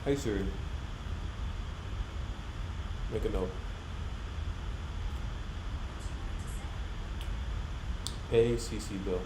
Hey Siri, make a note. Pay CC bill.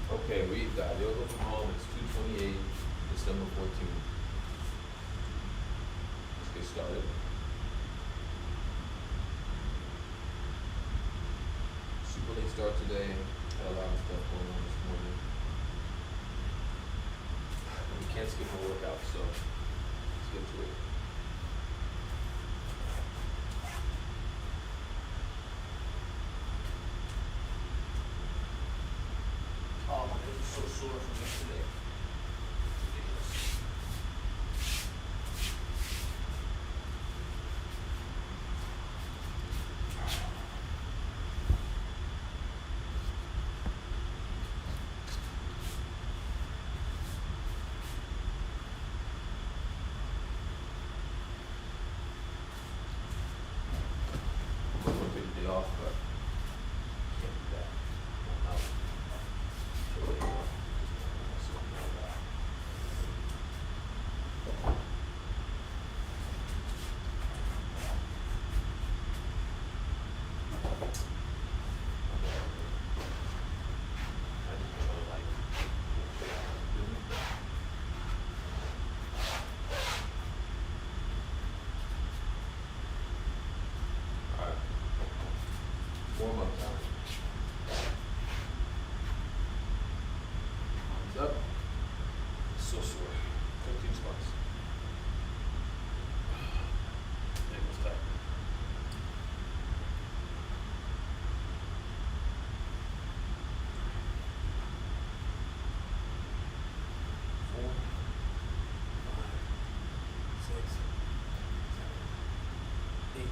Okay, we've got Yoga from Home. It's 2/28, December 14th. Let's get started. Super late start today. Had a lot of stuff going on this morning. We can't skip a workout, so let's get to it. Oh, my legs are so sore from yesterday. Ridiculous. I'm gonna take the day off, but can't do that. I'm out. So, I just feel like alright. Warm up time. Arms up. So sore. 15 spots. Ankles tight. Four, five, six, seven, 8.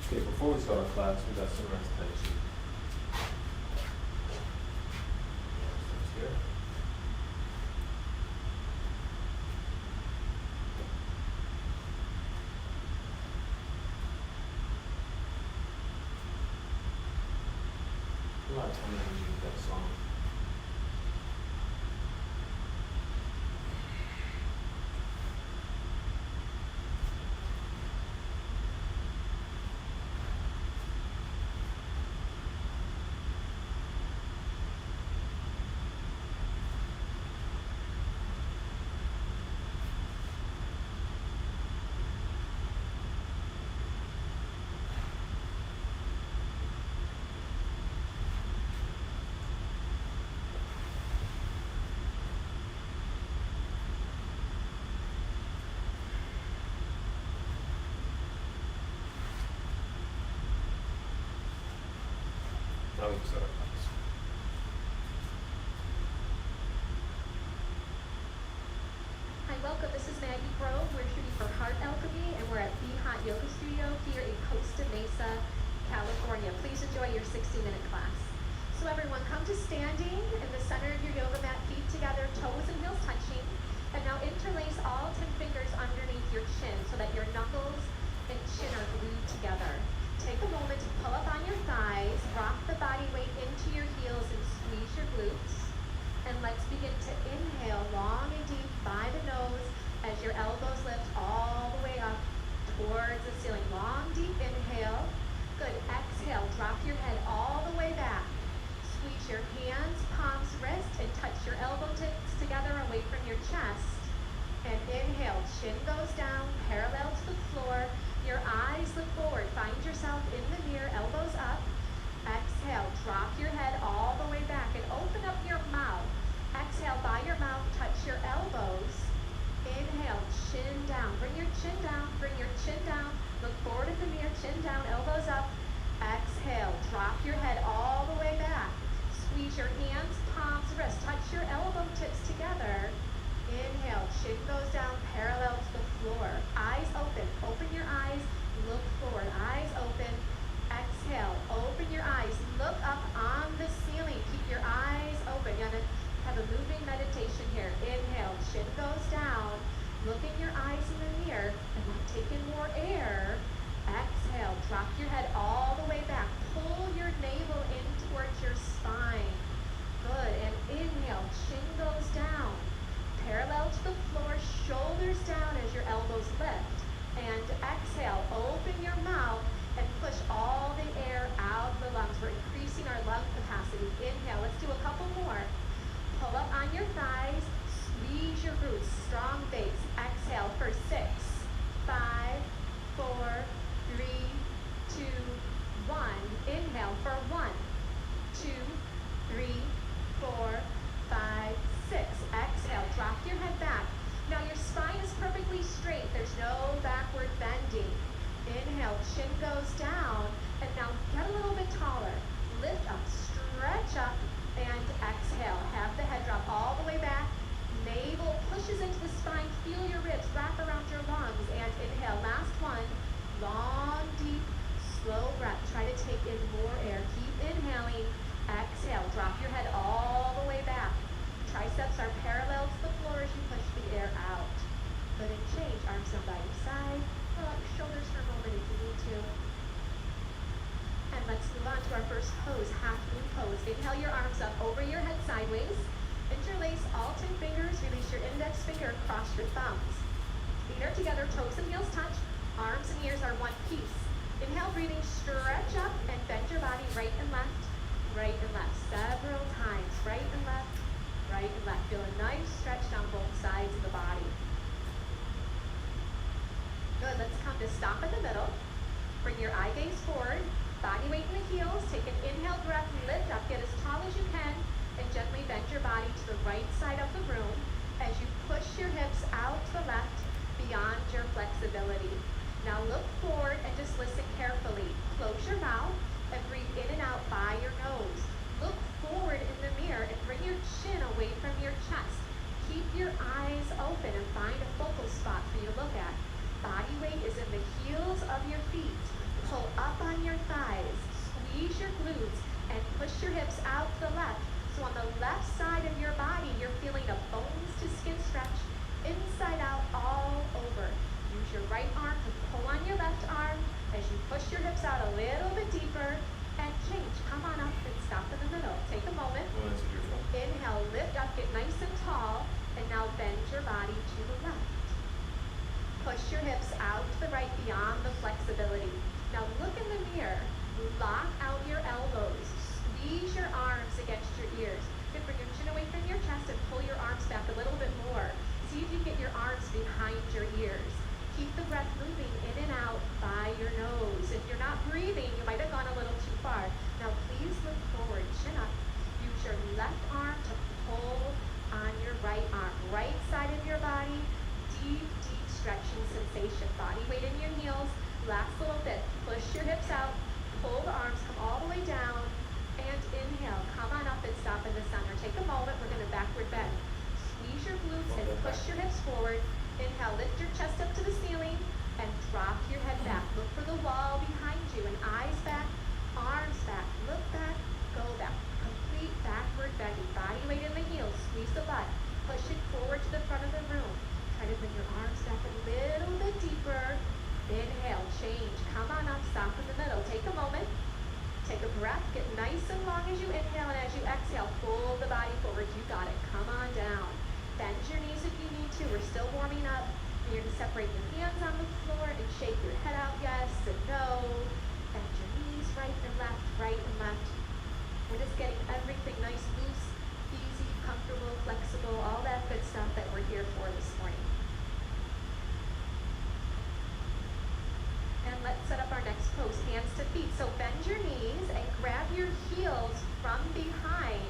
Okay, before we start our class, we got some rest tension. Here. A lot of time I use that song. Now we can start our class. Hi, welcome. This is Maggie Grove. We're shooting for Heart Alchemy, and we're at Be Hot Yoga Studio here in Costa Mesa, California. Please enjoy your 60-minute class. So everyone, come to standing in the center of your yoga mat, feet together, toes and heels touching. And now interlace all 10 fingers underneath your chin so that your knuckles and chin are glued together. Take a moment to pull up on your thighs, rock the body weight into your heels and squeeze your glutes. And let's begin to inhale long and deep by the nose as your elbows lift all the way up towards the ceiling. Long, deep inhale. Good. Exhale. Drop your head all the way back. Squeeze your hands, palms, wrist, and touch your elbow tips together away from your chest. And inhale. Chin goes down, parallel to the floor. Your eyes look forward. Find yourself in the mirror, elbows up. Exhale. Drop your head all the way back and open up your mouth. Exhale by your mouth, touch your elbows. Inhale, chin down. Bring your chin down, bring your chin down. Look forward in the mirror, chin down, elbows up. Exhale, drop your head all the way back. Squeeze your hands, palms, wrists. Touch your elbow tips together. Inhale, chin goes down, parallel to the floor. Eyes open. Open your eyes, look forward. Eyes open. Exhale, open your eyes. Look up on the ceiling. Keep your eyes open. You're gonna have a moving meditation here. Inhale, chin goes down. Look in your eyes in the mirror and then take in more air. Exhale, drop your head all the way back. Pull your navel in towards your spine. Good. And inhale, chin goes down. Parallel to the floor, shoulders down as your elbows lift. And exhale, open your mouth and push all the air out of the lungs. We're increasing our lung capacity. Inhale, let's do a couple more. Pull up on your thighs, squeeze your glutes, strong base. Exhale for 6, 5, 4, 3, 2, 1. Inhale for 1, 2, 3, 4, 5, 6. Exhale, drop your head back. Now your spine is perfectly straight. There's no backward bending. Inhale, chin goes down, and now get a little bit taller. Lift up, stretch up, and exhale. Have the head drop all the way back. Navel pushes into the spine. Feel your ribs wrap around your lungs. And inhale. Last one. Long, deep, slow breath. Try to take in more air. Keep inhaling. Exhale. Drop your head all the way back. Triceps are parallel to the floor as you push the air out. Good, and change. Arms down by your side. Pull up your shoulders for a moment if you need to. And let's move on to our first pose, half moon pose. Inhale your arms up over your head sideways. Interlace all 10 fingers. Release your index finger across your thumbs. Feet are together, toes and heels touch. Arms and ears are one piece. Inhale, breathing, stretch up and bend your body right and left, right and left. Several times, right and left, right and left. Feel a nice stretch down both sides of the body. Good, let's come to stop in the middle. Bring your eye gaze forward. Body weight in the heels. Take an inhale breath, lift up, get as tall as you can, and gently bend your body to the right side of the room as you push your hips out to the left beyond your flexibility. Now look forward and just listen carefully. Close your mouth and breathe in and out by your nose. Look forward in the mirror and bring your chin away from your chest. Keep your eyes open and find a focal spot for you to look at. Body weight is in the heels of your feet. Pull up on your thighs, squeeze your glutes, and push your hips out to the left. So on the left side of your body, you're feeling a bones to skin stretch, inside out, all over. Use your right arm to pull on your left arm as you push your hips out a little bit deeper, and change. Come on up and stop in the middle. Take a moment. Inhale, lift up, get nice and tall, and now bend your body to the left. Push your hips out to the right beyond the flexibility. Now look in the mirror. Lock out your elbows. Squeeze your arms against your ears. Good, bring your chin away from your chest and pull your arms back a little bit more. See if you get your arms behind your ears. Keep the breath moving in and out by your nose. If you're not breathing, you might have gone a little too far. Now please look forward, chin up. Use your left arm to pull on your right arm. Right side of your body, deep, deep stretching sensation. Body weight in your heels. Last little bit. Push your hips out. Pull the arms, come all the way down, and exhale, lift your chest up to the ceiling and drop your head back. Look for the wall behind you and eyes back, arms back, look back, go back. Complete backward bending. Body weight in the heels, squeeze the butt. Push it forward to the front of the room. Try to bring your arms back a little bit deeper. Inhale, change. Come on up, stop in the middle. Take a moment. Take a breath. Get nice and long as you inhale, and as you exhale, pull the body forward. You got it. Come on down. Bend your knees if you need to. We're still warming up. And you're going to separate your hands on the floor and shake your head out, yes and no. Bend your knees right and left, right and left. We're just getting everything nice, loose, easy, comfortable, flexible, all that good stuff that we're here for this morning. And let's set up our next pose, hands to feet. So bend your knees and grab your heels from behind.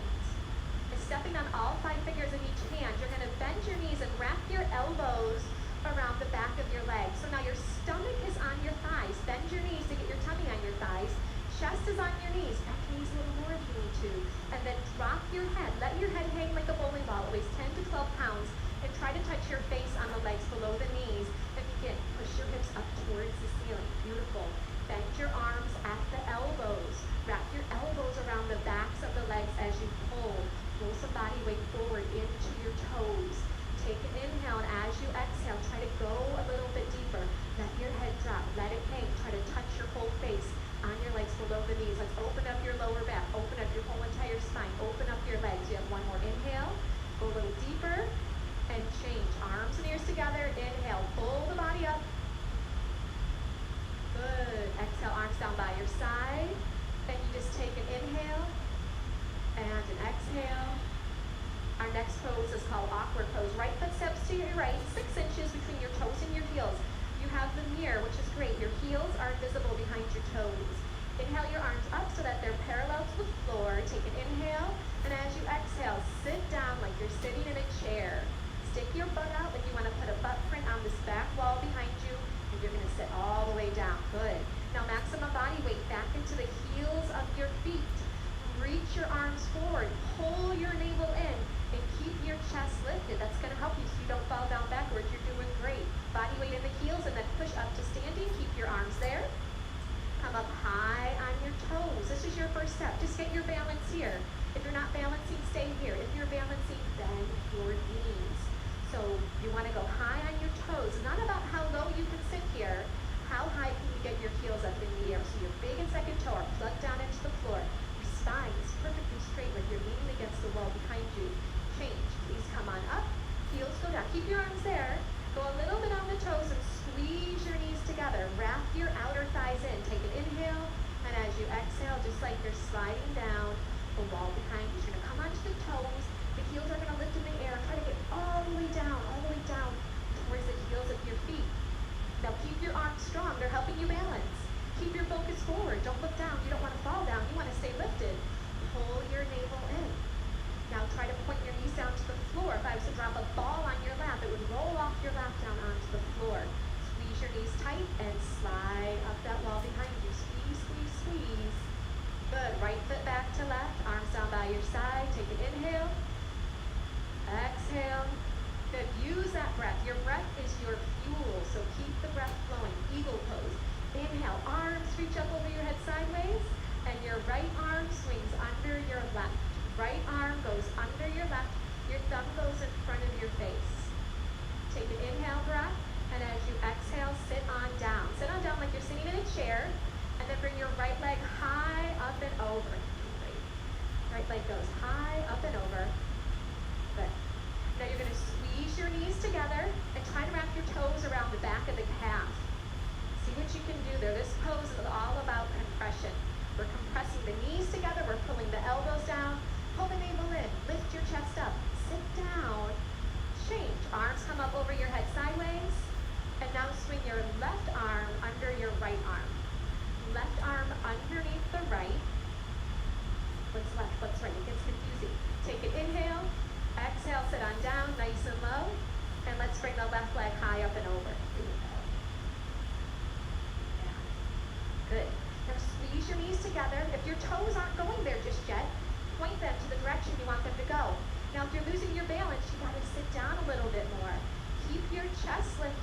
And stepping on all 5 fingers of each hand, you're going to bend your knees and wrap your elbows around the back of your legs. So now your stomach is on your thighs. Bend your knees to get your tummy on your thighs. Chest is on your knees. Back knees a little more if you need to. And then drop your head. Let your head hang like a bowling ball. It weighs 10 to 12 pounds. And try to touch your face on the legs below the knees. And begin. Push your hips up towards the ceiling. Beautiful. Bend your arms at the elbows. Wrap your elbows around the backs of the legs as you pull. Roll some body weight forward into your toes. Take an inhale, and as you exhale, try to go a little bit deeper. Let your head drop. Let it hang. Try to touch your whole face on your legs below the knees. Let's open up your lower back. Open up your whole entire spine. Open up your legs. You have one more inhale. Go a little deeper and change. Arms and ears together. Inhale. Pull the body up. Good. Exhale, arms down by your side. And you just take an inhale and an exhale. Our next pose is called awkward pose. Right foot steps to your right, 6 inches between your toes and your heels. You have the mirror, which is great. Your heels are visible behind your toes. Inhale your arms up so that they're parallel to the floor. Take an inhale, and as you exhale, sit down like you're sitting in a chair. Stick your butt out like you want to put a butt print on this back wall behind you, and you're going to sit all the way down. Good. Now maximum body weight back into the heels of your feet. Reach your arms forward. Pull your navel in. And keep your chest lifted. That's going to help you so you don't fall down backwards. You're doing great. Body weight in the heels and then push up to standing. Keep your arms there. Come up high on your toes. This is your first step. Just get your balance here. If you're not balancing, stay here. If you're balancing, bend your knees. So you want to go high on your toes. It's not about how low you can sit here. How high can you get your heels up in the air? So your big and second toe are plugged down into the floor. Your spine is perfectly straight like you're leaning against the wall behind you. Change. Please come on up. Heels go down. Keep your arms there. Go a little bit on the toes and squeeze your knees together. Wrap your outer thighs in. Take an inhale. And as you exhale, just like you're sliding down the wall behind you, you're going to come onto the toes. The heels are going to lift in the air. Try to get all the way down towards the heels of your feet. Now keep your arms strong. They're helping you balance. Keep your focus forward. Don't look down. You don't want to fall down. You want to stay lifted. Pull your navel in. Now try to point your knees down to the floor. If I was to drop a ball on your lap, it would roll off your lap down onto the floor. Squeeze your knees tight and slide up that wall behind you. Squeeze, squeeze, squeeze. Good. Right foot back to left. Arms down by your side. Take an inhale. Exhale. Good. Use that breath. Your breath is your fuel, so keep the breath flowing. Eagle pose. Inhale. Arms reach up over your head sideways, and your right arm swings under your left. Right arm goes under your left. Your thumb goes in front of your face. Take an inhale breath, and as you exhale, sit on down. Sit on down like you're sitting in a chair, and then bring your right leg high up and over. Great. Right leg goes high up and over. Good. Now you're going to squeeze your knees together and try to wrap your toes around the back of the calf. See what you can do there. This pose is all about compression. We're compressing the knees together. We're pulling the elbows down. Pull the navel in. Lift your chest up. Sit down. Change. Arms come up over your head sideways. And now swing your left arm under your right arm. Left arm underneath the right. What's left? What's right? It gets confusing. Take an inhale. Exhale. Sit on down. Nice and low. And let's bring the left leg high up and over. Yeah. Good. Now squeeze your knees together. If your toes aren't going there just yet, point them to the direction you want them to go. Now if you're losing your balance, you got to sit down a little bit more. Keep your chest lifted.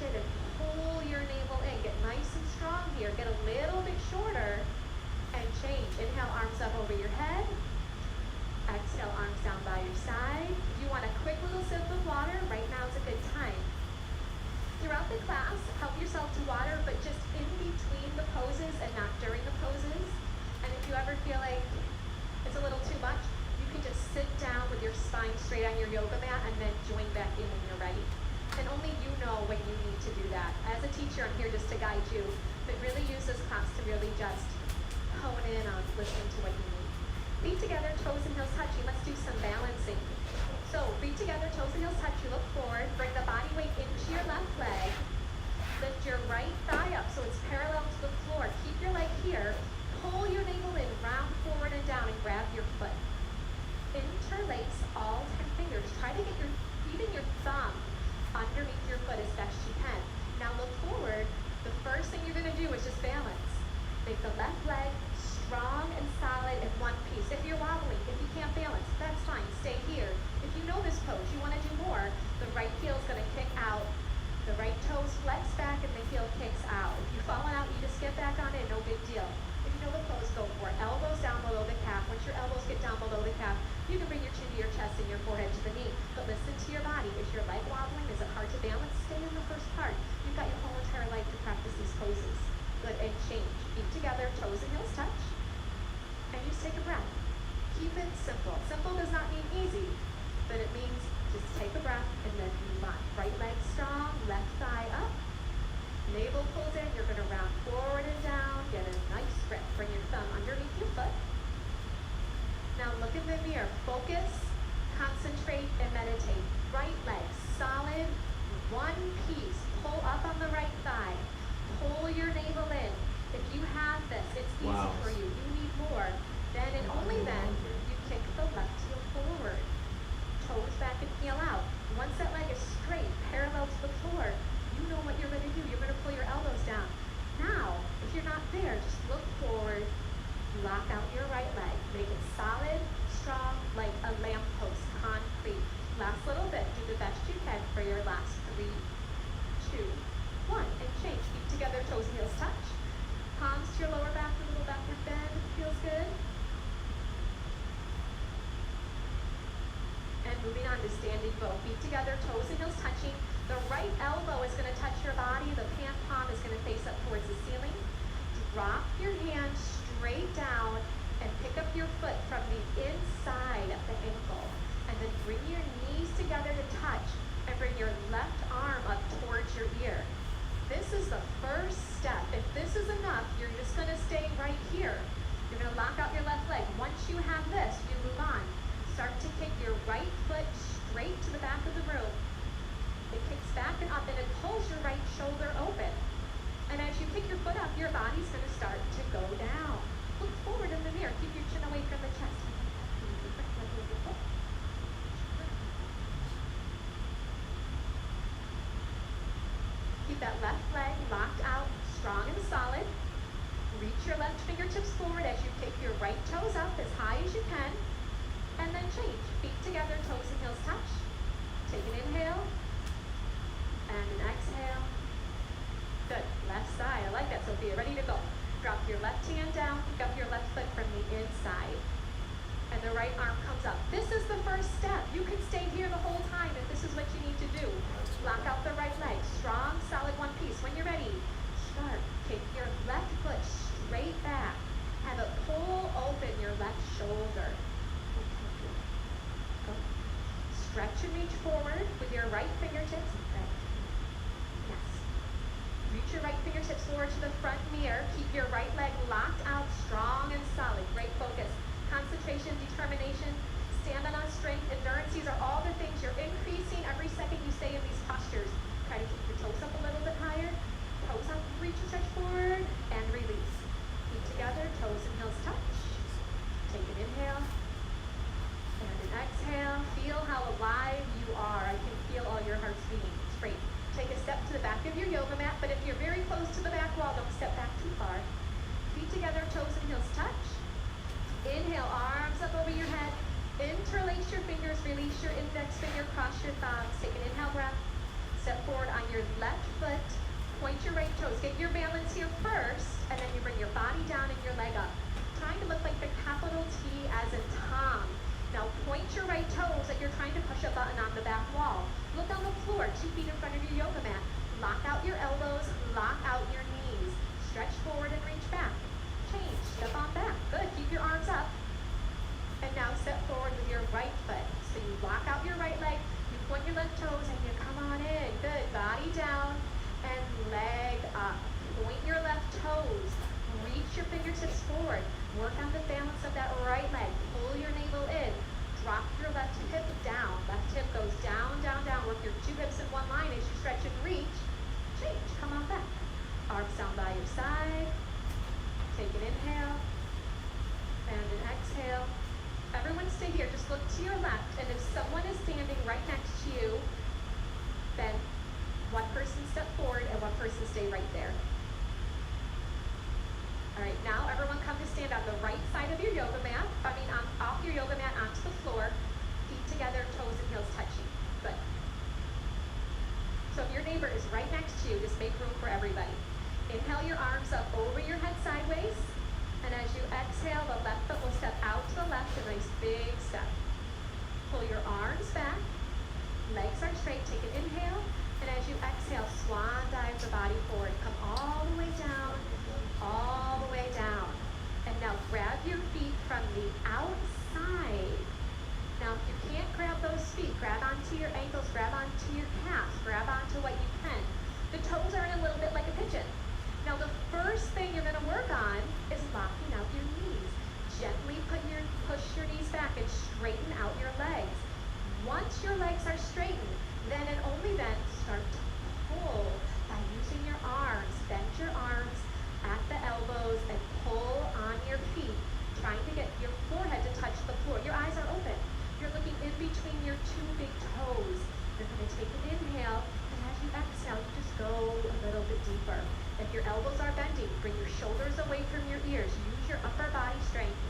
straight on your yoga mat and then join back in when you're ready. And only you know when you need to do that. As a teacher, I'm here just to guide you, but really use this class to really just hone in on listening to what you need. Feet together, toes and heels touching. Let's do some balancing. So feet together, toes and heels touch. You look forward. Bring the body weight into your left leg. Lift your right thigh up so it's parallel to the floor. Keep your leg here. Pull your navel in, round forward and down, and grab your foot. Interlace all 10 fingers. Try to get even your thumb underneath your foot as best you can. Now look forward. The first thing you're going to do is just balance. Make the left leg strong and solid in one piece. If you're wobbling, if you can't balance, that's fine. Stay here. If you know this pose, you want to do more, the right heel is going to kick out. The right toes flex back and the heel kicks out. If you've fallen out, you just get back on it, no big deal. If you know the pose, go for it. Elbows down below the calf. Once your elbows get down below the calf, you can bring your chin to your chest and your forehead to the knee. But listen to your body. Is your leg wobbling? Is it hard to balance? Stay in the first part. You've got your whole entire life to practice these poses. Good, and change. Feet together, toes and heels touch. And just take a breath. Keep it simple. Simple does not mean easy, but it means just take a breath and then move on. Right leg strong, left thigh up. Navel pulls in. You're going to round forward and down. Get a nice grip. Bring your thumb underneath your foot. Now look in the mirror. Focus, concentrate, and meditate. Right leg solid, one piece. Pull up on the right thigh. Pull your navel in. If you have this, it's easy for you. You need more. Then and only then, you kick the left heel forward. Toes back and heel out. Once that leg is straight, parallel to the floor, you know what you're going to do. You're going to pull your elbows down. Now, if you're not there, just look forward. Lock out your right leg. Make it solid, strong, like a lamppost, concrete. Last little bit. Do the best you can for your last 3, 2, 1. And change. Feet together, toes and heels touch. Palms to your lower back, a little backward bend. Feels good. And moving on to standing bow. Feet together, toes and heels touching. The right elbow is going to touch your body. The palm is going to face up towards the ceiling. Drop your hand straight down and pick up your foot from the inside of the ankle. And then bring your knees together to touch and bring your left arm up towards your ear. This is the first step. If this is enough, you're just going to stay right here. You're going to lock out your left leg. Once you have this, you move on. Start to kick your right foot straight to the back of the room. It kicks back and up, and it pulls your right shoulder open. And as you kick your foot up, your body's going to start to go down. Look forward in the mirror. Keep your chin away from the chest. Keep that left leg locked out, strong and solid. Reach your left fingertips forward as you kick your right toes up as high as you can. And then change. Feet together, toes and heels touch. Take an inhale. And an exhale. Good. Left side. I like that, Sophia. Ready to go. Drop your left hand down. Pick up your left foot from the inside. And the right arm comes up. This is the first step. You can stay here the whole time if this is what you need to do. Lock out the right leg. Strong, solid one piece. When you're ready, sharp. Kick your left foot straight back. Have it pull open your left shoulder. Go. Stretch and reach forward with your right fingertips. Yes. Reach your right fingertips forward to the front mirror. Keep your right leg locked out, strong and solid. Great focus. Concentration, determination, stamina, strength, endurance. These are all the things you're increasing every second you stay in these postures. Try to keep your toes up a little bit higher. Toes up, reach and stretch forward, and release. Feet together, toes and heels touch. Take an inhale. And an exhale. Feel how alive you are. I can feel all your hearts beating. Straight. Take a step to the back of your yoga mat, but if you're very close to the back wall, don't step back too far. Feet together, toes and heels touch. Inhale, arms up over your head. Interlace your fingers, release your index finger, cross your thumbs. Take an inhale breath. Step forward on your left foot. Point your right toes. Get your balance here first, and then you bring your body down and your leg up. Trying to look like the capital T as in Tom. Now point your right toes like you're trying to push a button on the back wall. Look on the floor, 2 feet in front of your yoga mat. Lock out your elbows, lock out your knees. Stretch forward and reach back. Change, step on back. Good, keep your arms up. And now step forward with your right foot. So you lock out your body down and leg up. Point your left toes. Reach your fingertips forward. Work on the balance of that right leg. Pull your navel in. Drop your left hip down. Left hip goes down, down, down. Work your two hips in one line as you stretch and reach. Change. Come on back. Arms down by your side. Take an inhale. And an exhale. Everyone stay here. Just look to your left. And if someone is standing right next to you, then one person step forward and one person stay right there. All right, now everyone come to stand on the right side of your yoga mat. Off your yoga mat onto the floor. Feet together, toes and heels touching. Good. So if your neighbor is right next to you, just make room for everybody. Inhale your arms up over your head sideways. And as you exhale, the left foot will step out to the left, a nice big step. Pull your arms back. Legs are straight. Take an inhale. And as you exhale, swan dive the body forward. Come all the way down. All the way down. And now grab your feet from the outside. Now if you can't grab those feet, grab onto your ankles, grab onto your calves, grab onto what you can. The toes are in a little bit like a pigeon. Now the first thing you're going to work on is locking out your knees. Gently push your knees back and straighten out your legs. Once your legs are straightened, then and only then start to pull by using your arms. Bend your arms at the elbows and pull on your feet, trying to get your forehead to touch the floor. Your eyes are open. You're looking in between your two big toes. You're going to take an inhale, and as you exhale, you just go a little bit deeper. If your elbows are bending, bring your shoulders away from your ears. Use your upper body strength.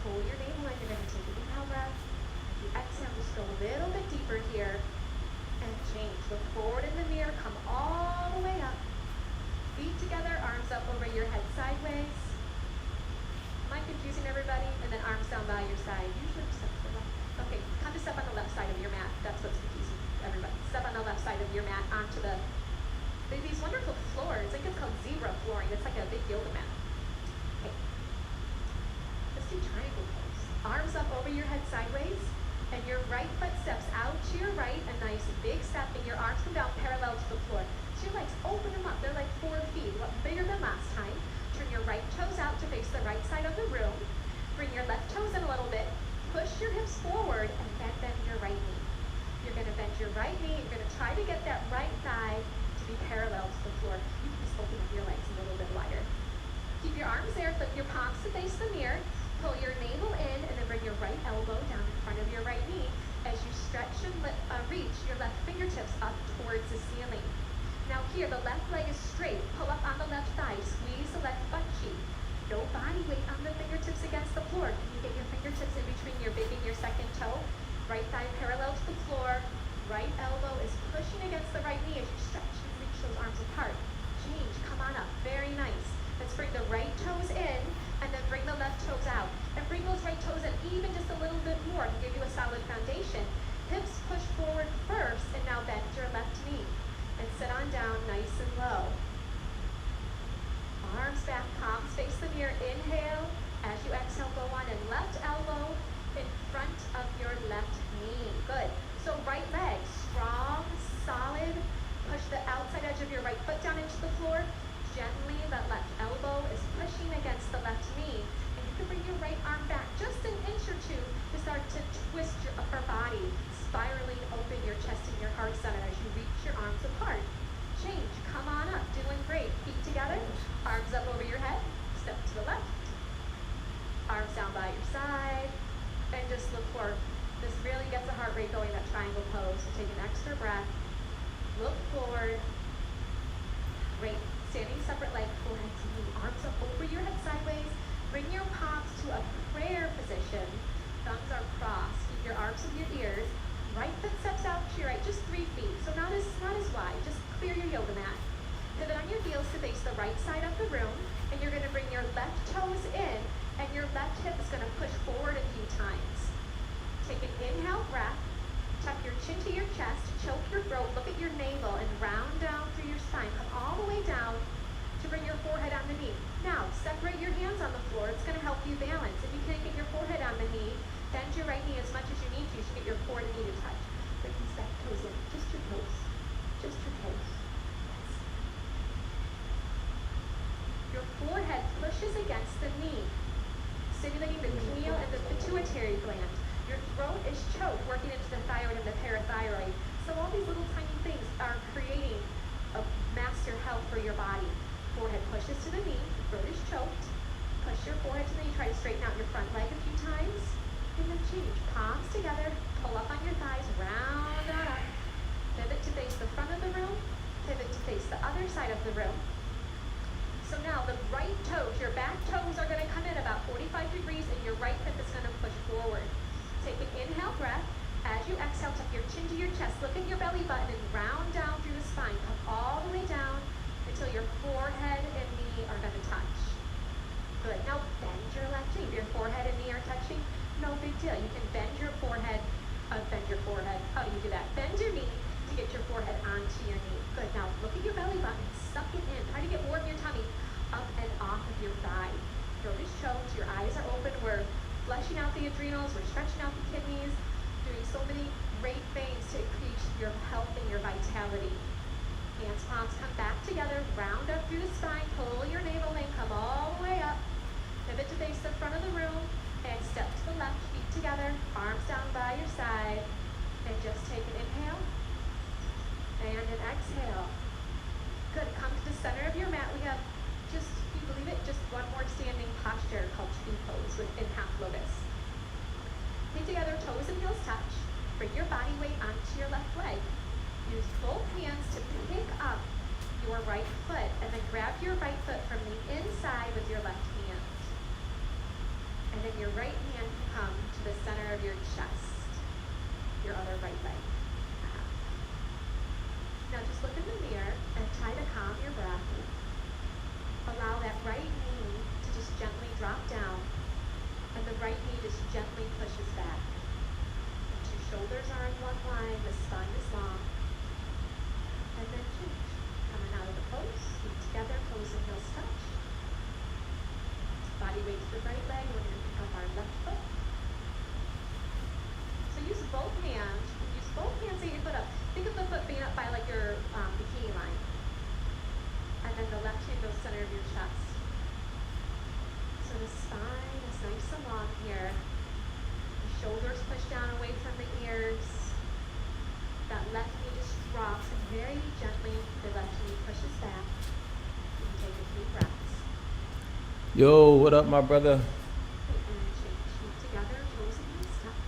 Pull your navel in. You're going to take an inhale breath. As you exhale, just go a little bit deeper here and change. Look forward in the mirror. Come all the way up. Feet together, arms up over your head sideways. Am I confusing everybody? And then arms down by your side. Usually step to the left. Okay, come to step on the left side of your mat. That's what's confusing everybody. Step on the left side of your mat onto these wonderful floors. I think it's called zebra flooring. It's like a big yoga mat. Okay. Let's do triangle pose. Arms up over your head sideways. And your right foot steps out to your right, a nice big step, and your arms come down parallel to the floor. So your legs, open them up. They're like 4 feet, bigger than last time. Turn your right toes out to face the right side of the room. Bring your left toes in a little bit. Push your hips forward and then bend your right knee. You're going to bend your right knee. You're going to try to get that right thigh to be parallel to the floor. You can just open up your legs a little bit wider. Keep your arms there. Flip your palms to face the mirror. Pull your navel in and then bring your right elbow down in front of your right knee. As you stretch and reach your left fingertips up towards the ceiling. Now here, the left leg is straight. Pull up on the left thigh. Squeeze the left butt cheek. No body weight on the fingertips against the floor. Can you get your fingertips in between your big and your second toe? Right thigh parallel to the floor. Right elbow is pushing against the right knee as you stretch and reach those arms apart. Change. Come on up. Very nice. Let's bring the right toes in and then bring the left toes out. And bring those right toes in even just a little bit more to give you a solid foundation. Hips push forward first and now bend your left knee. And sit on down nice and low. Arms back, palms face the mirror. Inhale. As you exhale, go on and left elbow in front of your left knee. Good. So right leg, strong, solid. Push the outside edge of your right foot down into the floor. Gently, that left elbow is pushing against the left knee. And you can bring your right arm back just an inch or two to start to twist your upper body, spiraling open your chest and your heart center as you reach your arms apart. Change. Come on up. Doing great. Feet together. Arms up over your head. Step to the left. Arms down by your side. And just look forward. This really gets the heart rate going, that triangle pose. So take an extra breath. Look forward. Great. Standing separate leg, forehead to knee. Arms up over your head sideways. Bring your palms to a prayer position. Thumbs are crossed. Keep your arms with your ears. Right foot steps out to your right, just 3 feet. So not as wide. Just clear your yoga mat. Pivot on your heels to face the right side of the room. And you're going to bring your left toes in. And your left hip is going to push forward a few times. Take an inhale breath. Tuck your chin to your chest. Choke your throat. Look at your navel and round down through your spine. Come all the way down to bring your forehead on the knee. Now, separate your hands on the floor. It's going to help you balance. If you can't get your forehead on the knee, bend your right knee as much as you need to get your core and knee to touch. Bring these back toes in. Just your toes. Just your toes. try to straighten out your front leg a few times. And then change. Palms together, pull up on your thighs, round on up. Pivot to face the front of the room, pivot to face the other side of the room. So now the right toes, your back toes are gonna come in about 45 degrees and your right hip is gonna push forward. Take an inhale breath. As you exhale, tuck your chin to your chest, look at your belly button and round down through the spine. Come all the way down until your forehead and knee are gonna touch. Good, now bend your left knee. If your forehead and knee are touching, no big deal. You can bend your forehead. How do you do that? Bend your knee to get your forehead onto your knee. Good, now look at your belly button. Suck it in. Try to get more of your tummy up and off of your thigh. Throat is choked. Your eyes are open. We're flushing out the adrenals. We're stretching out the kidneys. Doing so many great things to increase your health and your vitality. Hands, palms come back together. Round up through the spine. Pull your navel in. Come all the way up. Pivot to face the front of the room. And step to the left. Feet together. Arms down by your side. And just take an inhale. And an exhale. Good. Come to the center of your mat. We have just, can you believe it? Just one more standing posture called tree pose in half lotus. Feet together, toes and heels touch. Bring your body weight onto your left leg. Use both hands to pick up your right foot and then grab your right foot from the inside with your left hand. And then your right hand can come to the center of your chest, your other right leg. Now just look in the mirror and try to calm your breath. Allow that right knee to just gently drop down and the right knee just gently pushes back. The two shoulders are in one line, the spine is long. And then change. Coming out of the pose, feet together, toes and heels touch. Body weight to the right leg, we're going to pick up our left foot. So use both hands to get your foot up. Think of the foot being up by like your bikini line. And then the left hand goes center of your chest. So the spine is nice and long here. The shoulders push down away from the ears. That left knee just drops and very gently the left knee pushes back. You can take a few breaths. Yo, what up, my brother? Okay, and then change. Feet together, toes and heels touch.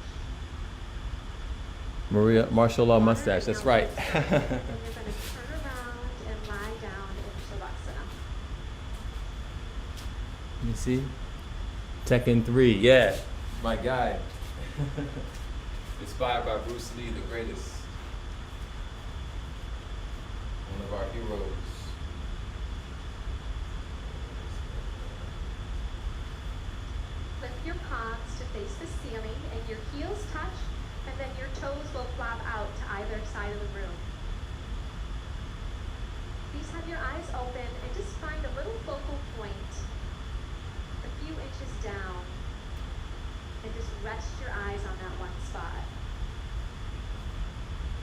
Maria, martial law mustache. That's right. And you're going to turn around and lie down in Shavasana. You see? Tekken 3, yeah. My guy. Inspired by Bruce Lee, the greatest. One of our heroes. Lift your palms to face the ceiling and your heels touch, and then your toes will flop out to either side of the room. Please have your eyes open and just find a little focal point a few inches down and just rest your eyes on that one spot.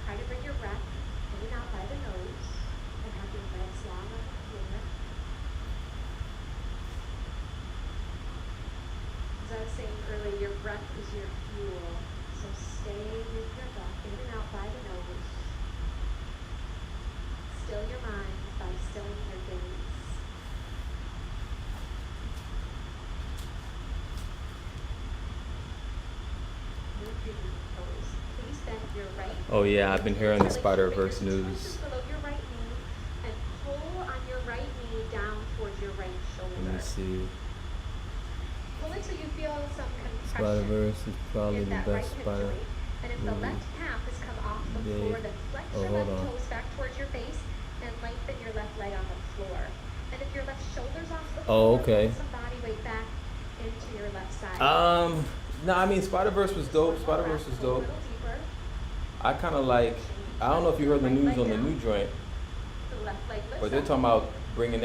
Try to bring your breath in and out by the nose and have your legs long on the floor. As I was saying earlier, your breath is your fuel. So stay with your breath in and out by the nose. Still your mind by stilling your gaze. Move your toes. Please bend your right. Oh yeah, I've been hearing the Place your Spider-Verse fingers news. below your right knee and pull on your right knee down towards your right shoulder. Let me see. Pull until you feel some compression. Spider-Verse is probably in the that best right hip spider joint. And if the movie. left calf has come off the Yeah. floor, then flex Oh, your hold left on. toes back towards your face and lengthen your left leg on the floor. And if your left shoulder's off the Oh, floor, okay. pull some body weight back into your left side. No, I mean Spider-Verse was dope. One more Spider-Verse was breath, pull a dope. little deeper. I kind of like. I don't know if you heard the news on the new joint, The left leg lifts but they're up. talking about bringing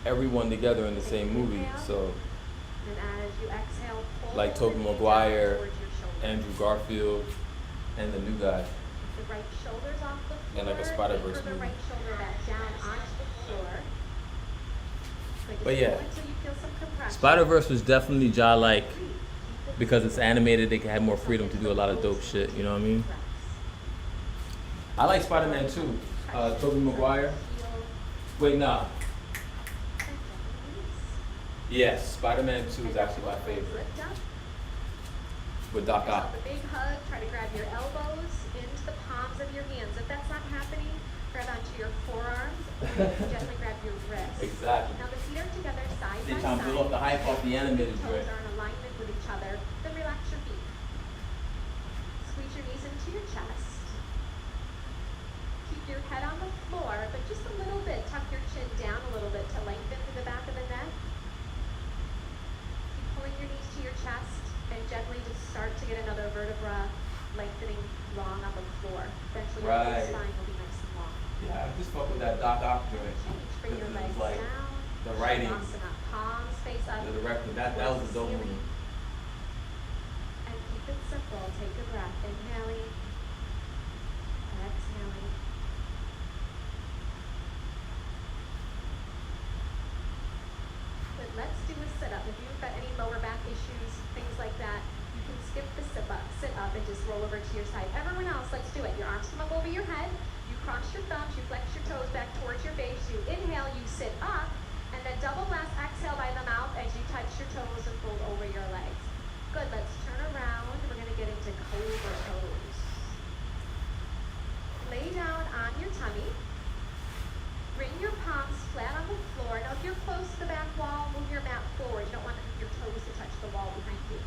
everyone together in the same movie. So And as you exhale, pull like the Tobey knee down Maguire, towards your shoulder. Andrew Garfield, and the new guy. The right shoulder's off the floor. And like a Spider-Verse anchor the movie. right shoulder back down onto the floor. Like But just yeah. pull until you feel some compression. Spider-Verse was definitely Ja-like Breathe. Keep it because it's simple. animated. They can have more freedom to do a lot of dope shit. You know what I mean? Breaths. I like Spider-Man too. Tobey Maguire. Heel Wait, nah. and gently release. Yes, Spider-Man 2 is And actually my both legs favorite. Lift up. With Doc Give Ock. yourself a big hug. Try to grab your elbows into the palms of your hands. If that's not happening, grab onto your forearms or you can gently grab your wrists. Exactly. Now the feet are together side They're by trying to side. build up the hype off the animated Toes joint. are in alignment with each other. Then relax your feet. Squeeze your knees into your chest. Keep your head on the floor, but just a little bit. Tuck your chin down a little bit to lengthen through the back of the neck. Keep pulling your knees to your chest and gently just start to get another vertebra lengthening long on the floor. Eventually your whole Right. spine will be nice and long. Yeah, I just fuck with that Doc Ock joint. Change. Bring your Because legs it was like down. the writing, Shavasana. Palms face up. the director. That was a dope movie. And keep it simple. Take a breath. Inhaling. Exhaling. Good. Let's do a sit-up. If you've got any lower back issues, things like that, you can skip the sit up and just roll over to your side. Everyone else, let's do it. Your arms come up over your head. You cross your thumbs. You flex your toes back towards your base. You inhale. You sit up. And then double last exhale by the mouth as you touch your toes and fold over your legs. Good. Let's turn around. We're going to get into cobra pose. Lay down on your tummy. Bring your palms flat on the floor. Now, if you're close to the back wall, move your mat forward. You don't want your toes to touch the wall behind you.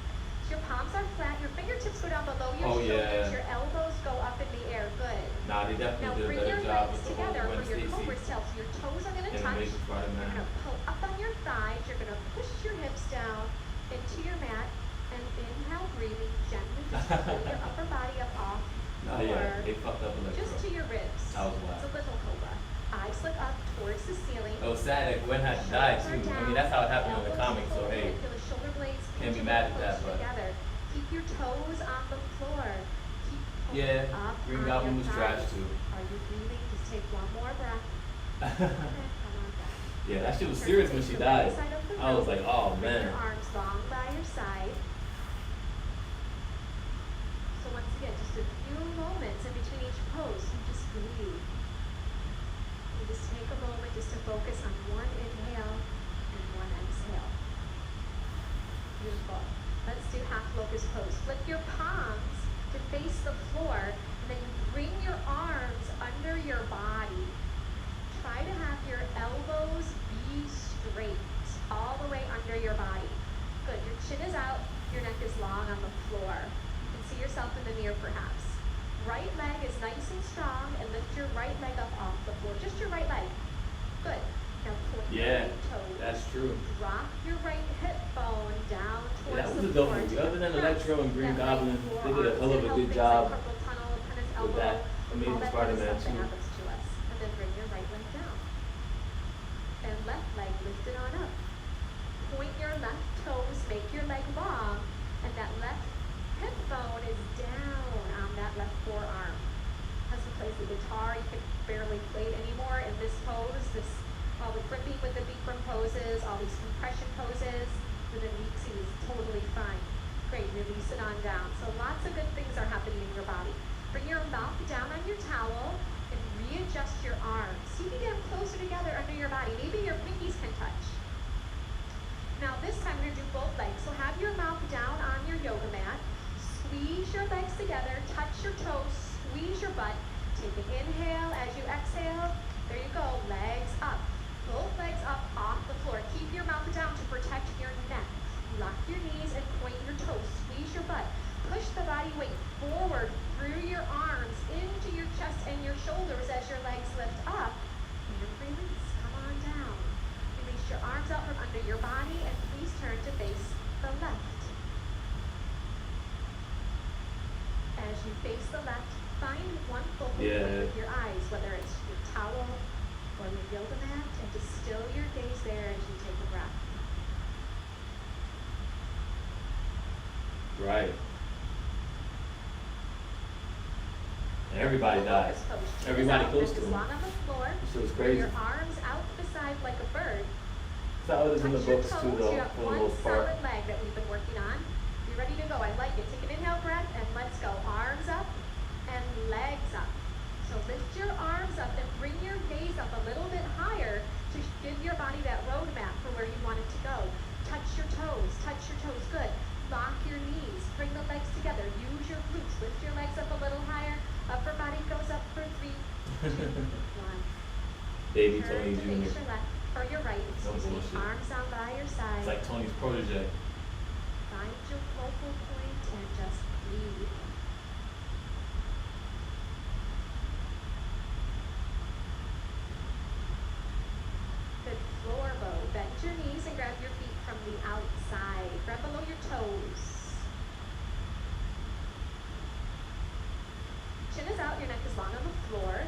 So your palms are flat. Your fingertips go down below your Oh, shoulders. yeah. Your elbows go up in the air. Good. Nah, they Now, definitely did a bring better your job legs with the together whole for Gwen your cobra Stacy tail. So your toes are going to touch. animation You're going Spider-Man. to pull up on your thighs. You're going to push your hips down into your mat. And inhale, breathing gently. Just pull your upper body up off. Nah, yeah, they fucked up Electro. Just to your ribs. That was wild. It's a little cobra. Eyes look up towards the ceiling. It was sad that Gwen had to die too. I mean, that's how it happened in the comics, so hey. Feel the shoulder blades can't be pinch mad at close that, but- together. Keep your toes on the floor. Keep pulling Yeah, up Green on Goblin your was trash thighs. too. Are you breathing? Just take one more breath. Okay, come on back. Yeah, that shit was Turn serious to when face she the right died. side of the I was room. like, oh Bring your man. arms long by your side. So once again, just a few moments in between each pose, you just breathe. You just take a moment just to focus on one inhale and one exhale. Beautiful. Let's do half locust pose. Flip your palms to face the floor, and then you bring your arms under your body. Try to have your elbows be straight all the way under your body. Good. Your chin is out. Your neck is long on the floor. You can see yourself in the mirror perhaps. Right leg is nice and strong, and lift your right leg up off the floor. Just your right leg. Good. Now point your Yeah, right toes. that's true. Drop your right hip bone down towards Yeah, that was the a dope floor. movie. Take Other than a Electro and Green that right Goblin, they did a forearm hell of a to good help job things like carpal tunnel, tennis with elbow, that all Amazing that kind of Spider-Man stuff that 2. happens to us. And then bring your right leg down. And left leg lifted on up. Point your left toes, make your leg long, and that left hip bone is down on that left forearm. Husband plays the guitar, he can barely play it anymore in this pose, all the gripping with the Bikram poses, all these compression poses. Within weeks he was totally fine. Great, release it on down. So lots of good things are happening in your body. Bring your mouth down on your towel and readjust your arms. See if you get them closer together under your body. Maybe your pinkies can touch. Now this time we're going to do both legs. So have your mouth down on your yoga mat. Squeeze your legs together. Touch your toes. Squeeze your butt. Take an inhale as you exhale. There you go. Legs up. Both legs up off the floor. Keep your mouth down to protect your neck. Lock your knees and point your toes. Squeeze your butt. Push the body weight forward through your arms into your chest and your shoulders as your legs lift up. And release. Come on down. Release your arms out from under your body and please turn to face the left. As you face the left, find one focal point Yeah. with your eyes, whether it's your towel or your yoga mat, and just still your gaze there as you take a breath. Right. And everybody died. Locust pose. Chin is Everybody out, close neck to is him. long on the floor. This shit was Bring crazy. your arms out the side like a bird. That's how it is in the Touch your books too, toes. though, You have for the one most part. solid leg that we've been working on. You're ready to go. I like it. Take an inhale breath and let's go. Arms up and legs up. So lift your arms up and bring your gaze up a little bit higher to give your body that roadmap for where you want it to go. one. Baby Turn Tony to face Jr. your left, or your right, No excuse me. bullshit. Arms down by your side. It's like Tony's protege. Find your focal point and just breathe. Good floor bow. Bend your knees and grab your feet from the outside. Grab below your toes. Chin is out, your neck is long on the floor.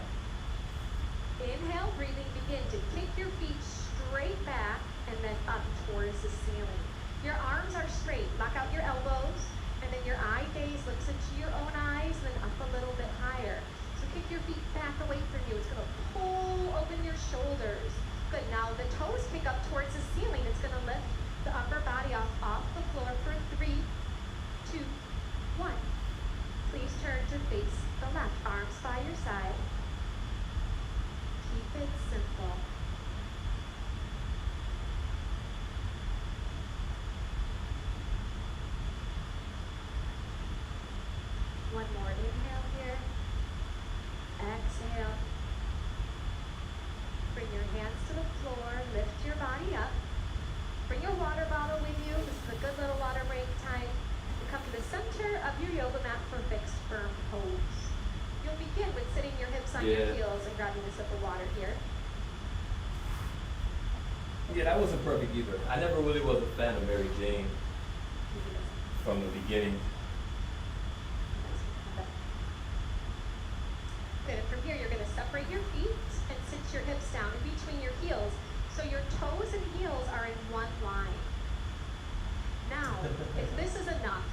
Inhale, breathing, begin to kick your feet straight back and then up towards the ceiling. Your arms are straight. Lock out your elbows, and then your eye gaze looks into your own eyes, and then up a little bit higher. So kick your feet back away from you. It's going to pull open your shoulders. Good. Now the toes kick up towards the ceiling. It's going to lift the upper body off the floor for 3, 2, 1. Please turn to face the left. Arms by your side. Keep it simple. One more inhale here. Exhale. Bring your hands to the floor. Lift your body up. Bring your water bottle with you. This is a good little water break time. You come to the center of your yoga mat for fixed firm pose. You'll begin with sitting your hips on your Yeah. heels and grabbing a sip of water here. Yeah, that wasn't perfect either. I never really was a fan of Mary Jane from the beginning. Good, and from here you're going to separate your feet and sit your hips down in between your heels. So your toes and heels are in one line. Now, if this is enough,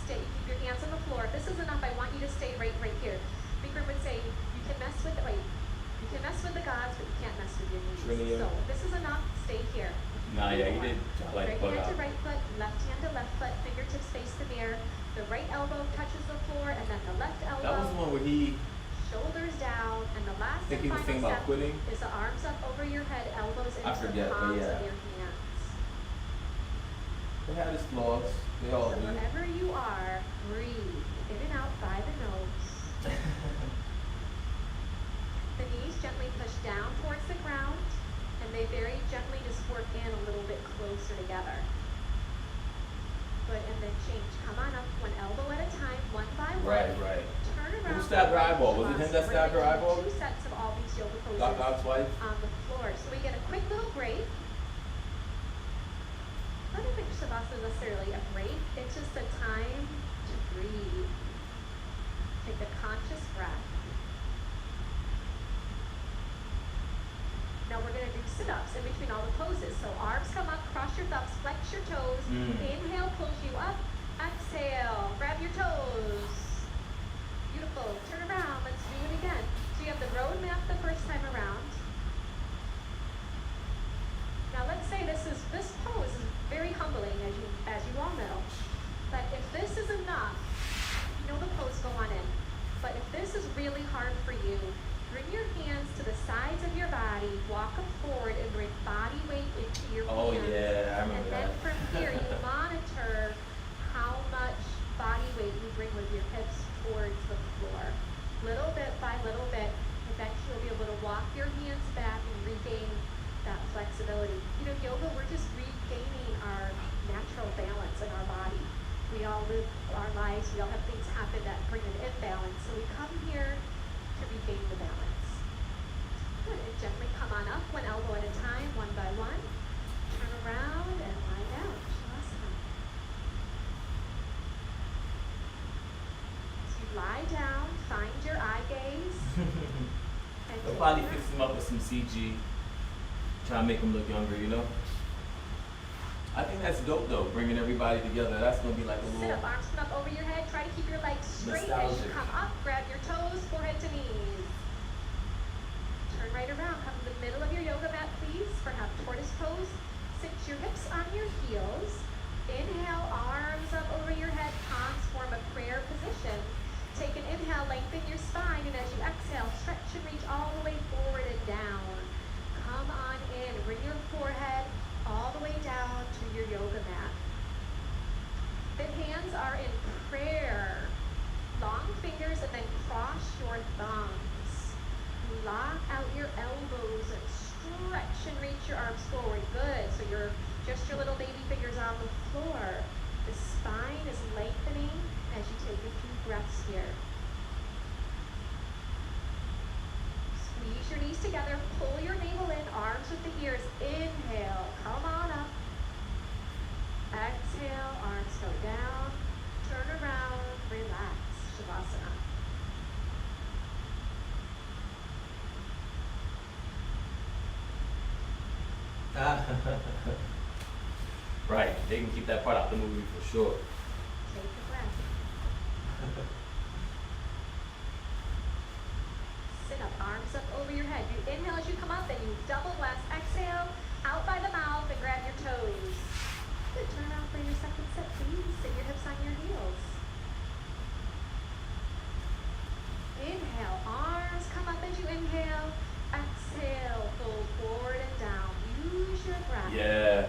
stay, keep your hands on the floor. If this is enough, I want you to stay right here. Bikram would say, you can mess with the gods, but you can't mess with your knees. Trinity. So if this is enough, stay here. Nah, yeah, he did try like Right bug hand out. to right foot, left hand to left foot, fingertips face the mirror. The right elbow touches the floor, and then the left elbow. That was the one where he, Shoulders down, and the last I think and he was final thinking about step quitting. is the arms up over your head, elbows into I forget, the but palms yeah. of your hands. They had his flaws. They all So do. wherever you are, breathe in and out by the nose. The knees gently push down towards the ground, and they very gently just work in a little bit closer together. Good, and then change. Come on up, one elbow at a time, one by one. Right. Turn around. Who stabbed her eyeball? Was it him that stabbed her eyeball? 2 sets of all these yoga poses God's wife. on the floor. So we get a quick little break. I don't think Shavasana is necessarily a break. It's just a time to breathe. Take a conscious breath. Now we're going to do sit-ups in between all the poses. So arms come up, cross your thumbs, flex your toes. Inhale pulls you up. Exhale, grab your toes. Beautiful. Turn around. Let's do it again. So you have the road map the first time around. Now let's say this pose is very humbling, as you all know. But if this is enough, you know the pose, go on in. But if this is really hard for you, bring your hands to the sides of your body, walk them forward, and bring body weight into your Oh hands. yeah, I remember And then that. from here, you monitor how much body weight you bring with your hips towards the floor. Little bit by little bit, eventually you'll be able to walk your hands back and regain that flexibility. You know, yoga, we're just regaining our natural balance in our body. We all live our lives, we all have things happen that bring an imbalance. So we come here to regain the balance. Good, and gently come on up, one elbow at a time, one by one. Turn around and lie down. Shavasana. So you lie down, find your eye gaze. And They'll take probably your- fix him up with some CG. Try to make him look younger, you know? I think that's dope though, bringing everybody together. That's gonna be like a Sit little. up, arms come up over your head. Try to keep your legs straight as Nostalgic. you come up. Grab your toes, forehead to knees. Turn right around. Come to the middle of your yoga mat, please, for half tortoise pose. Sit your hips on your heels. Inhale, arms up over your head. Palms form a prayer position. Take an inhale, lengthen your spine, and as you exhale, stretch and reach all the way forward and down. Come on in. Bring your forehead all the way down to your yoga mat. The hands are in prayer. Long fingers, and then cross your elbows and stretch and reach your arms forward. Good. So you're just your little baby fingers on the floor. The spine is lengthening as you take a few breaths here. Squeeze your knees together, pull your navel in, arms with the ears. Inhale, come on up. Exhale, arms go down, turn around, relax, Shavasana. Right, they can keep that part out the movie for sure. Take a breath. Sit up, arms up over your head. You inhale as you come up, then you double blast. Exhale, out by the mouth and grab your toes. Good, turn around for your second set, please. Sit your hips on your heels. Inhale, arms come up as you inhale. Exhale, fold forward and down. Use your breath. Yeah,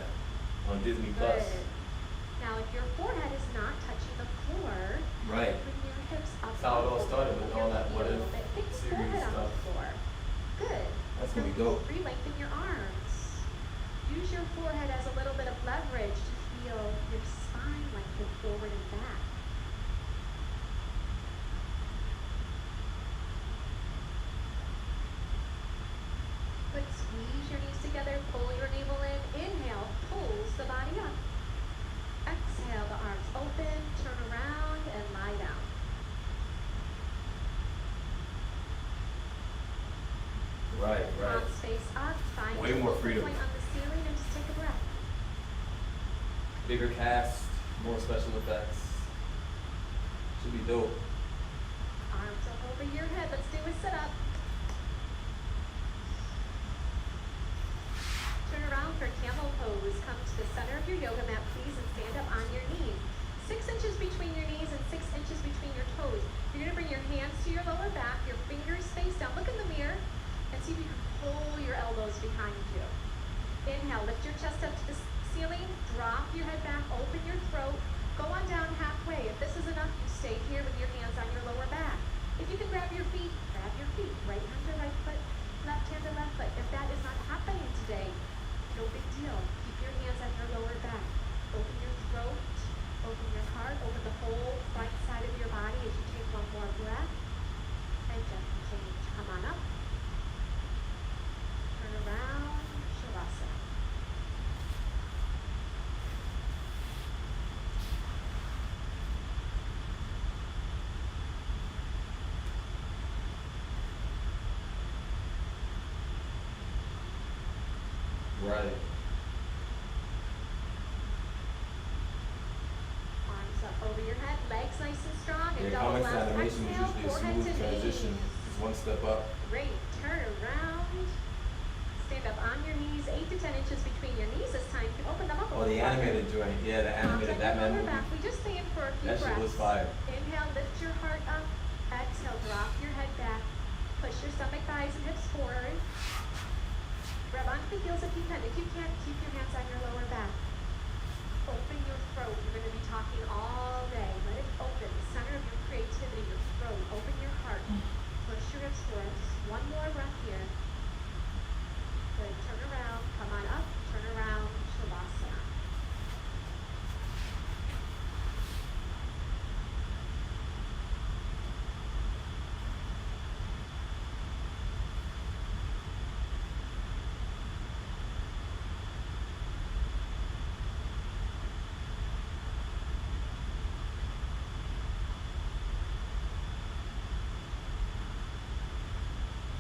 on Disney Plus. Good. Now, if your forehead is not touching the floor, Right. bring your hips up. That's how it all started with all that Your what feet a if little bit. Hit your series forehead on the stuff. floor. Good. That's gonna be Now, dope. re-lengthen your arms. Use your forehead as a little bit of leverage to feel your spine lengthen forward and back. Good. Squeeze your knees together. Pull your navel in. Inhale. Pulls the body up. Exhale. The arms open. Turn around and lie down. Right, right. Palms face up. Find Way your more focal freedom. point on the ceiling and just take a breath. Bigger cast, more special effects. Should be dope. Arms up over your head. Let's do a sit-up. Turn around for camel pose. Come to the center of your yoga mat, please, and stand up on your knees. 6 inches between your knees and 6 inches between your toes. You're going to bring your hands to your lower back, your fingers face down. Look in the mirror and see if you can pull your elbows behind you. Inhale, lift your chest up to the ceiling, drop your head back, open your throat, go on down halfway. If this is enough, you stay here with your hands on your lower back. If you can grab your feet, right hand to right foot, left hand to left foot. If that is not happening today, no big deal. Keep your hands on your lower back. Open your throat, open your heart, open the whole front side of your body as you take one more breath. And gently change. Come on up. Turn around, Shavasana. Right. Arms up over your head, legs nice and strong, and Yeah, double comics blast. animation is Exhale, usually a forehead smooth to transition. knees. Just one step up. Great. Turn around. Stand up on your knees, 8 to 10 inches between your knees this time. You can open them up a Oh, the little wider. animated joint. Yeah, the animated Arms on Batman your lower movie. back. We just stay in for a few That shit breaths. was fire. Inhale, lift your heart up. Exhale, drop your head back. Push your stomach, thighs, and hips forward. Grab onto the heels if you can. If you can't, keep your hands on your lower back. Open your throat. You're going to be talking all day. Let it open. The center of your creativity, your throat. Open your heart. Push your hips forward. Just one more breath here. Good. Turn around. Come on up. Turn around. Shavasana.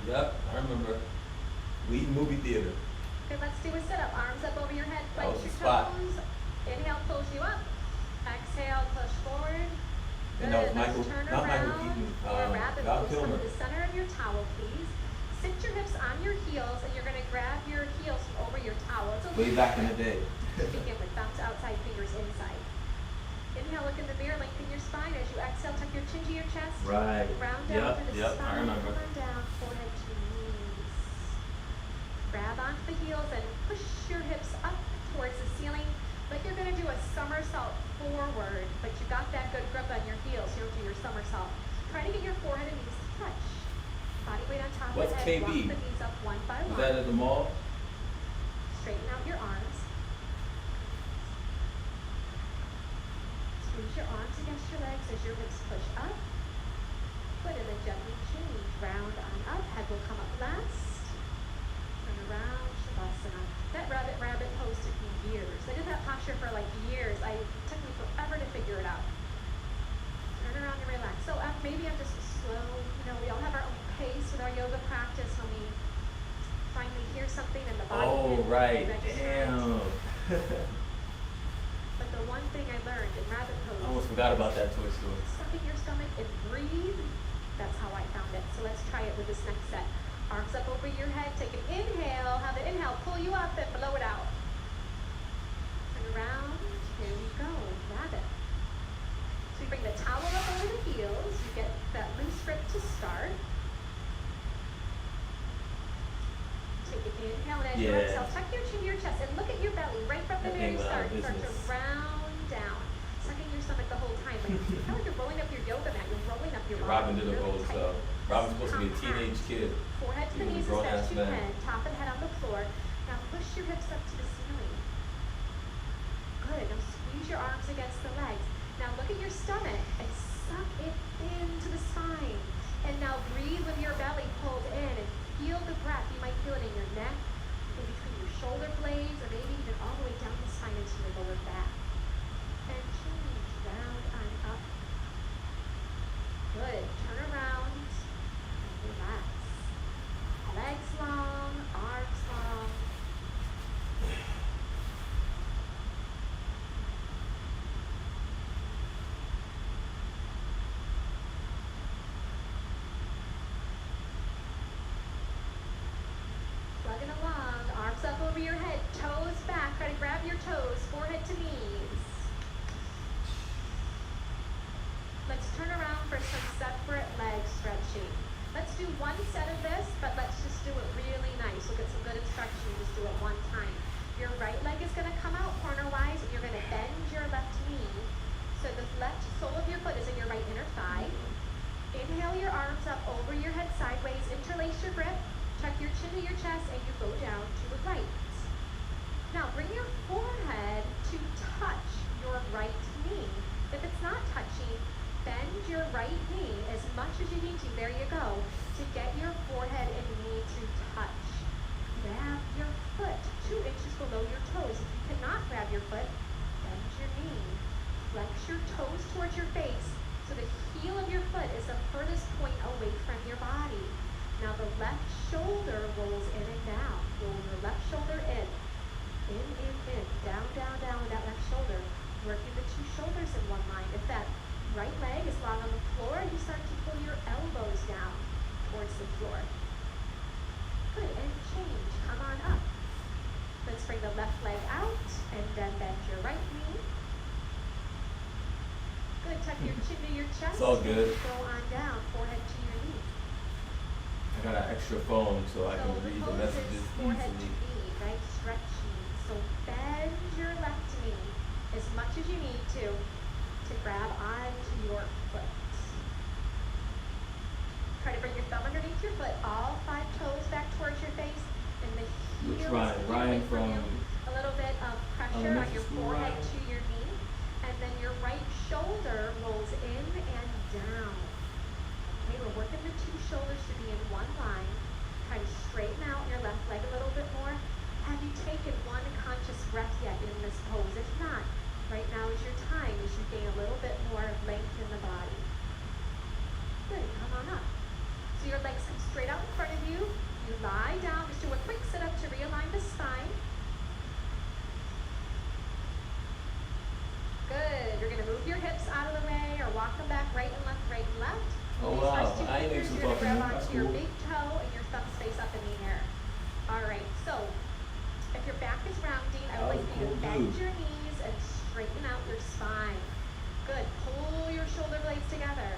Yep, I remember. Wheaton Movie Theater. Good, let's do a sit-up. Arms up over your head, That flex was your the spot. toes. Inhale, pulls you up. Exhale, push forward. And that was Good, let's Michael, turn not Michael around Keaton, for a rapid Val pose. Come Kilmer. to the center of your towel, please. Sit your hips on your heels, and you're going to grab your heels from over your towel. It's Way back in the day. Begin with thumbs outside, fingers inside. Inhale, look in the mirror, lengthen your spine. As you exhale, tuck your chin to your chest. Right. Round down Yep, through the yep, spine. I remember. Come on down, forehead to knees. Grab onto the heels and push your hips up towards the ceiling. Like you're going to do a somersault forward, but you got that good grip on your heels. You don't do your somersault. Try to get your forehead and knees to touch. Body weight on top What's of the head. Walk KB? the knees up one by Is one. that at the mall? Straighten out your arms. Squeeze your arms against your legs as your hips push up. Good, and then gently change. Round on up. Head will come up last. Turn around. Shavasana. That rabbit pose took me years. I did that posture for like years. It took me forever to figure it out. Turn around and relax. So maybe I'm just slow. We all have our own pace with our yoga practice when we finally hear something in the body. Oh, right. Register it. Damn. But the one thing I learned in rabbit pose, I almost forgot about that Toy Story. suck in your stomach and breathe. That's how I found it. So let's try it with this next set. Arms up over your head. Take an inhale. Have the inhale pull you up and blow it out. Turn around. Here you go. Rabbit. So you bring the towel up over the heels. You get that loose grip to start. Take an inhale, and as you Yeah. exhale, tuck your chin to your chest and look at your belly right from the That very ain't my start. Start to business. round down, sucking your stomach the whole time. Like, it's kind of like you're rolling up your yoga mat. You're rolling up your body. Robin did a really roll tight. so. Robin's supposed to be a teenage kid. Forehead to He the was a knees as grown-ass best you man. can. Top of the head on the floor. Now push your hips up to the ceiling. Good. Now squeeze your arms against the legs. Now look at your stomach and suck it into the spine. And now breathe with your belly pulled in and feel the breath. You might feel it in your neck, in between your shoulder blades, or maybe even all the way down the spine into your lower back. And change round on up. Good. Turn around and relax. Legs long, arms long. Plugging along, arms up over your head, toes back. Try to grab your toes, forehead to knees. Let's turn around for some separate leg stretching. Let's do one set of this, but let's just do it really nice. We'll get some good instruction. Just do it one time. Your right leg is going to come out corner-wise, and you're going to bend your left knee. So the left sole of your foot is in your right inner thigh. Inhale your arms up over your head sideways. Interlace your grip. Tuck your chin to your chest, and you go down to the right. Now bring your forehead to touch your right knee. If it's not touching, bend your right knee as much as you need to. There you go. To get your forehead and knee to touch. Grab your foot 2 inches below your toes. If you cannot grab your foot, bend your knee. Flex your toes towards your face so the heel of your foot is the furthest point away from your body. Now the left shoulder rolls in and down. Roll your left shoulder in. In. Down, down, down with that left shoulder. Working the two shoulders in one line. If that right leg is long on the floor, you start to pull your elbows down towards the floor. Good, and change. Come on up. Let's bring the left leg out and then bend your right knee. Good, tuck your chin to your chest. It's all good. Go on down, forehead to your knee. I got an extra phone so I can read the pose messages is forehead to easily. knee, right? Stretching. So bend your left knee as much as you need to grab onto your foot. Try to bring your thumb underneath your foot, all 5 toes back towards your face, and the Which heels Ryan? away Ryan from from you. A little bit of pressure on elementary your school, forehead Ryan? to your knee, and then your right shoulder rolls in and down. Okay, we're working the 2 shoulders to be in one line. Try to straighten out your left leg a little bit more. Have you taken one conscious breath yet in this pose? If not, right now is your time as you gain a little bit more length in the body. Good, come on up. So your legs come straight out in front of you. You lie down, just do a quick sit up to realign the spine. Good, you're gonna move your hips out of the way or walk them back right and left, right and left. Oh, These wow. first 2 I ain't fingers, actually you're gonna grab talking. That's onto your cool. big toe and your thumb space up in the air. All right, so if your back is rounding, I would That like was you to cool, bend dude. your knees and straighten out your spine. Good, pull your shoulder blades together.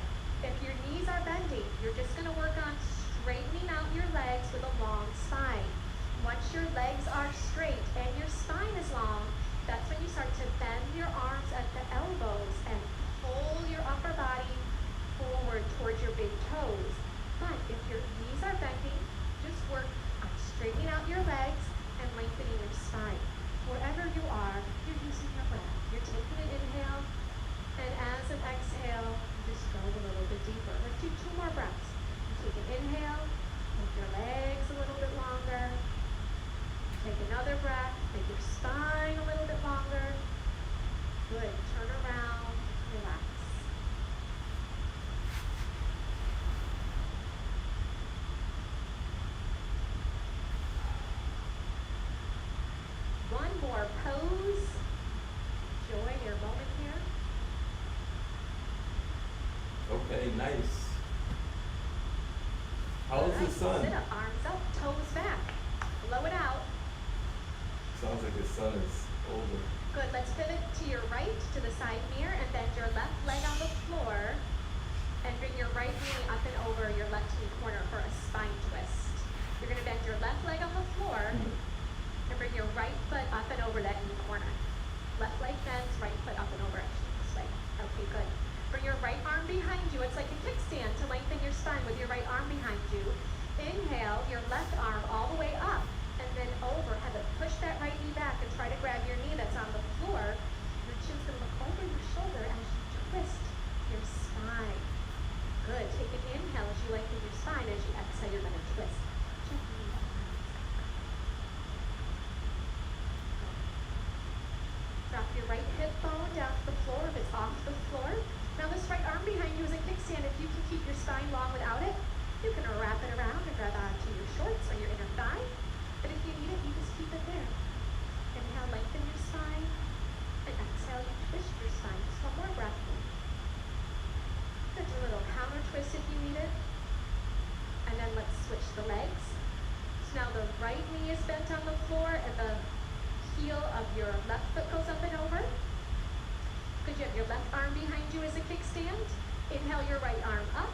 If your knees are bending, you're just gonna work on straightening out your legs with a long spine. Once your legs are straight and your spine is long, that's when you start to bend your arms at the elbows and pull your upper body forward towards your big toes. But if your knees are bent bit deeper. Let's do 2 more breaths. Take an inhale, make your legs a little bit longer. Take another breath, make your spine a little bit longer. Good, turn around, relax. One more pose. Enjoy your moment here. Okay, nice. How is the Nice. sun? Sit up, arms up, toes back. Blow it out. Sounds like the sun is older. Good, let's pivot to your right, to the side mirror, and bend your left leg on the floor. And bring your right knee up and over your left knee corner for a spine twist. You're gonna bend your left leg on the floor, and bring your right foot up and over that knee corner. Left leg bends, right foot up and over, actually, this way. Okay, good. Bring your right arm behind you. It's like a kickstand to lengthen your spine with your right arm behind you. Inhale, your left arm all the way up, and then over. Have it push that right knee back and try to grab your knee that's on the floor. Your chin's gonna look over your shoulder as you twist your spine. Good. Take an inhale as you lengthen your spine. As you exhale, you're gonna twist. Gently. Drop your right hip bone down to the floor if it's off the floor. Now this right arm behind you is a kickstand. If you can keep your spine long without it, you can wrap it around and grab onto your shorts or your inner thigh. But if you need it, you just keep it there. Inhale, lengthen your spine. And exhale, you twist your spine. Just one more breath. Do a little counter twist if you need it. And then let's switch the legs. So now the right knee is bent on the floor and the heel of your left foot goes up and over. Good, you have your left arm behind you as a kickstand. Inhale your right arm up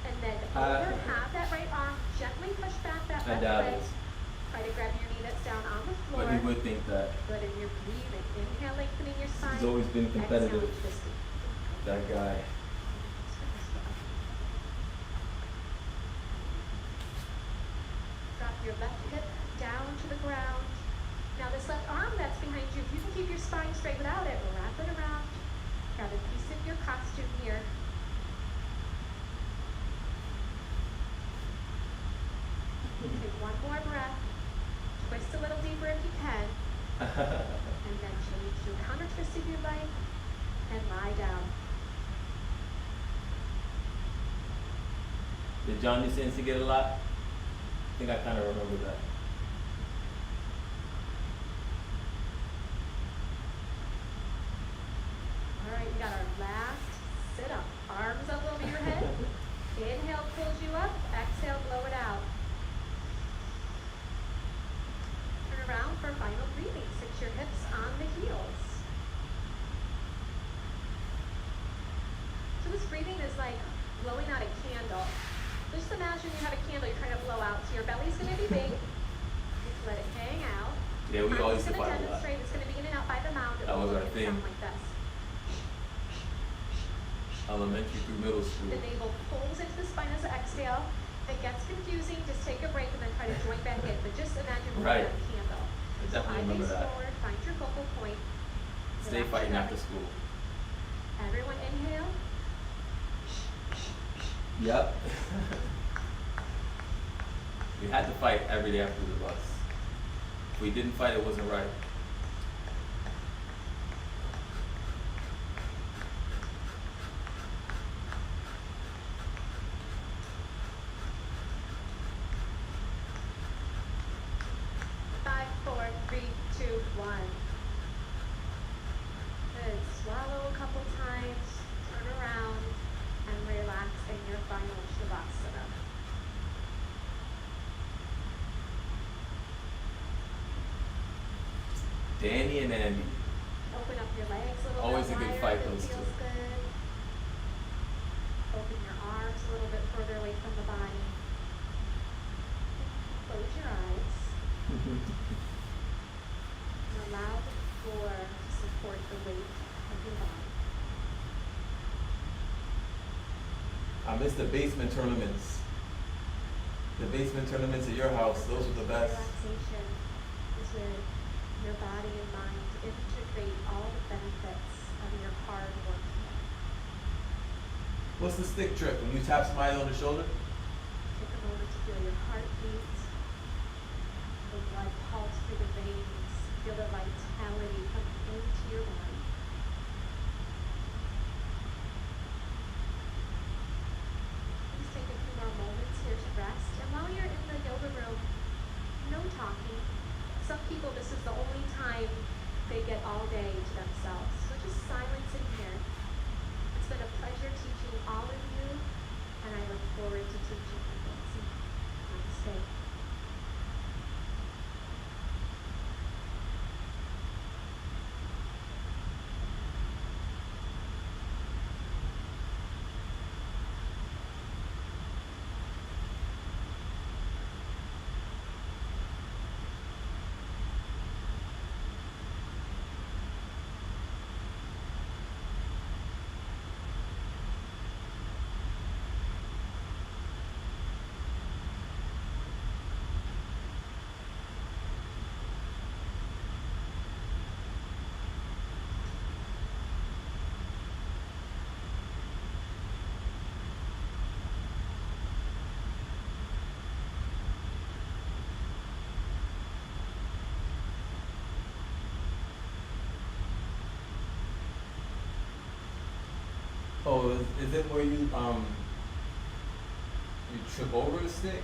and then over. Have that right arm gently push back that left leg. Try to grab your knee that's down on the floor. But you would think that. Good, and you're breathing. Inhale, lengthening your spine. He's always been competitive. Exhale, twisting. That guy. Drop your left hip down to the ground. Now this left arm that's behind you, if you can keep your spine straight without it, wrap it around. Grab a piece of your costume here. Take one more breath. Twist a little deeper if you can. And then change to a counter twist if you'd like. And lie down. Did Johnny Sins get a lot? I think I kind of remember that. All right, we got our last sit up. Arms up over your head. Inhale pulls you up. Exhale, blow it out. Turn around for final breathing. Sit your hips on the heels. So this breathing is like blowing out a candle. Just imagine you have a candle you're trying to blow out. So your belly's going to be big. Just let it hang out. Yeah, we I'm always just used to going fight to a lot. demonstrate. It's going to be in and out by the mouth. It That will was our look and thing. sound like this. Elementary through middle school. The navel pulls into the spine as an exhale. If it gets confusing, just take a break and then try to join back in. But just imagine blowing Right. out a candle. I So definitely eye remember gaze that. forward, find your focal point. Stay Relax fighting your after belly. school. Everyone inhale. Yep. We had to fight every day after the bus. If we didn't fight, it wasn't right. Five, four, three, two, one. Good. Swallow a couple times. Turn around and relax in your final Shavasana. Danny and Andy. Open up your legs a little Always bit a good wider fight, if it those two. feels good. Open your arms a little bit further away from the body. Close your eyes. And allow the floor to support the weight of your body. I miss the basement tournaments. The basement tournaments at your house, those were the best. Relaxation is where your body and mind integrate all the benefits of your hard work. What's the stick trick? When you tap somebody on the shoulder? Take a moment to feel your heartbeat, the blood pulse through the veins, feel the vitality coming into your body. Please take a few more moments here to rest. And while you're in the yoga room, no talking. Some people, this is the only time they get all day to themselves. So just silence in here. It's been a pleasure teaching all of you, and I look forward to teaching you. Namaste. Oh, is it where you trip over a stick?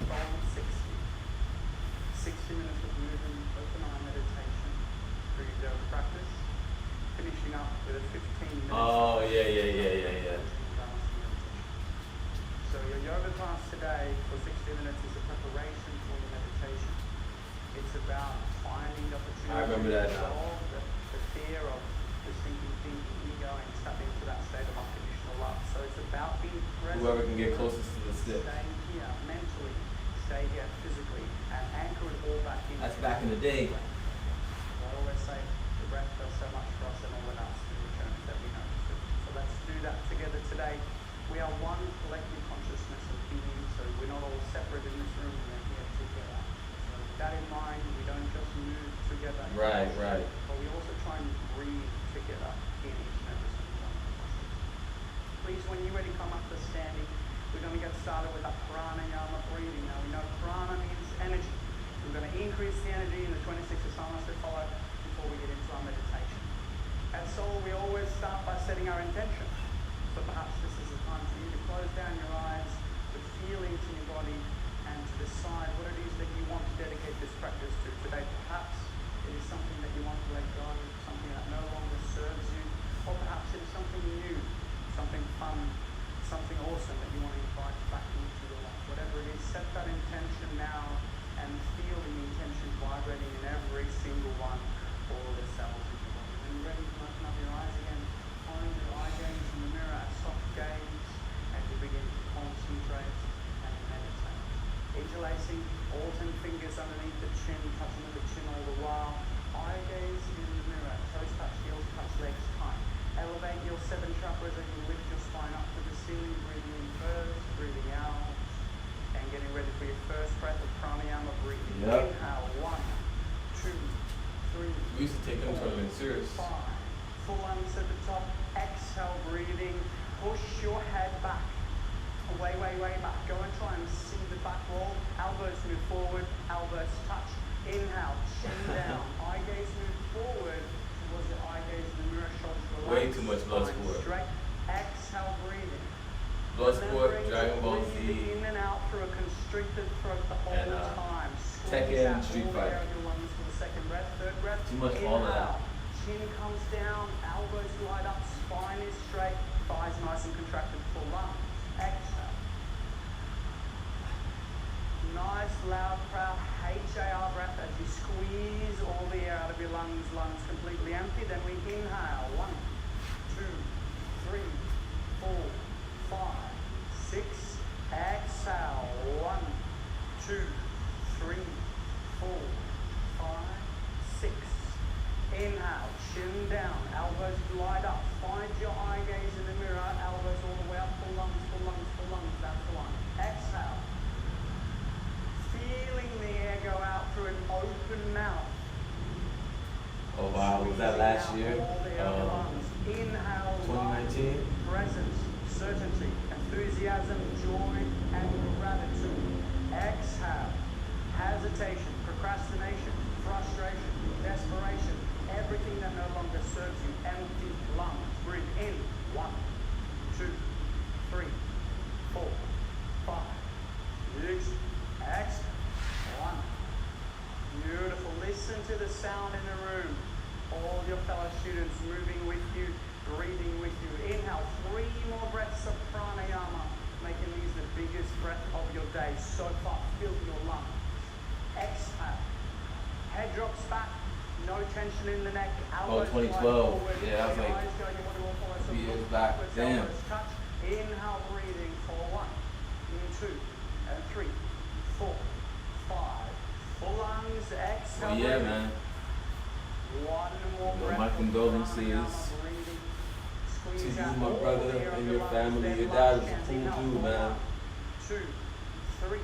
Goal 60 minutes of movement, open eye meditation, for your yoga practice, finishing up with a 15 minutes. Oh, yeah. So your yoga class today for 60 minutes is a preparation for your meditation. It's about finding the opportunity I remember that to now. resolve the fear of the sinking ego and step into that state of unconditional love. So it's about being present. Whoever can get closest to the stick. Staying here mentally, stay here physically, and anchor it all back in. That's back in the day. I always say the breath does so much for us and all of us in return that we notice it. So let's do that together today. We are one collective consciousness of being, so we're not all separate in this room, we're here together. So with that in mind, we don't just move together. Right. But we also try and breathe together in each and every single one of us. Please, when you're ready, come up to standing. We're going to get started with our pranayama breathing. Now, we know prana means energy. We're going to increase the energy in the 26 asanas that follow before we get into our meditation. At Soul, we always start by setting our intention. So perhaps this is the time for you to close down your eyes, to feel into your body, and to decide what it is that you want to dedicate this practice to today. Perhaps it is something that you want to let go, something that no longer serves you, or perhaps it is something new, something fun, something awesome that you want to invite back into your life. Whatever it is, set that intention now and feel the intention vibrating in every single one, all the cells in your body. When you're ready, you can open up your eyes again, find your eye gaze in the mirror, a soft gaze, as you begin to concentrate and meditate. Interlacing all 10 fingers underneath the chin, touching with the chin all the while. Eye gaze in the mirror, toes touch, heels touch, legs tight. Elevate your 7 chakras as you lift your spine up to the ceiling, breathing in first, breathing out, and getting ready for your first breath of pranayama breathing. Yep. Inhale, 1, 2, 3. We used to take them tournaments serious. 5. Full lungs at the top. Exhale, breathing. Push your head back. Way back. Go and try and see the back roll. Elbows move forward. Elbows touch. Inhale, chin down. Eye gaze move forward towards the eye gaze in the mirror. Shoulders relax. Way too much blood Spine sport. straight. Exhale, breathing. Bloodsport, Remembering Dragon to Ball breathe Z, in and out through a constricted throat the whole and, time. Squeeze Tekken, out Street all the Fighter. air in your lungs for the second breath. Third breath. Too much all of that. Inhale. Chin comes down, elbows light up, spine is straight, thighs nice and contracted, full lungs. Exhale. Nice, loud, proud HAR breath as you squeeze all the air out of your lungs, lungs completely empty. Then we inhale. 1, 2, 3, 4, 5, 6. Exhale. Exhale. 1, 2, 3, 4, 5, 6. Inhale, chin down, elbows glide up. Find your eye gaze in the mirror, elbows all the way up, full lungs, full lungs, full lungs. That's the one. Exhale. Feeling the air go out through an open mouth. Oh wow, was that last year? Inhale, 2019? presence, certainty, enthusiasm, joy, and gratitude. Exhale, hesitation, procrastination, frustration, desperation, everything that no longer serves you. Empty lungs. Breathe in. 1, 2, 3, 4, 5. Use. Exhale. 1. Beautiful. Listen to the sound in the room. All your fellow students moving with you, breathing with you. Inhale, 3 more breaths of pranayama, making these the biggest breath of your day. So far, fill your lungs. Exhale. Head drops back, no tension in the neck. Oh, Elbows fly 2012. forward. Yeah, I was like, Eyes go, you want to all follow some 3 years look back. backwards, Damn. elbows touch. Inhale, breathing for 1, 2, and 3, 4, 5. Full lungs. Exhale. Oh yeah, breathing. man. 1 more You know, breath my of condolences pranayama, breathing. to Squeeze you, out my all brother, the air and of your lungs. family. Then Your lungs dad was a chanting cool out dude, for man. 1, 2, 3,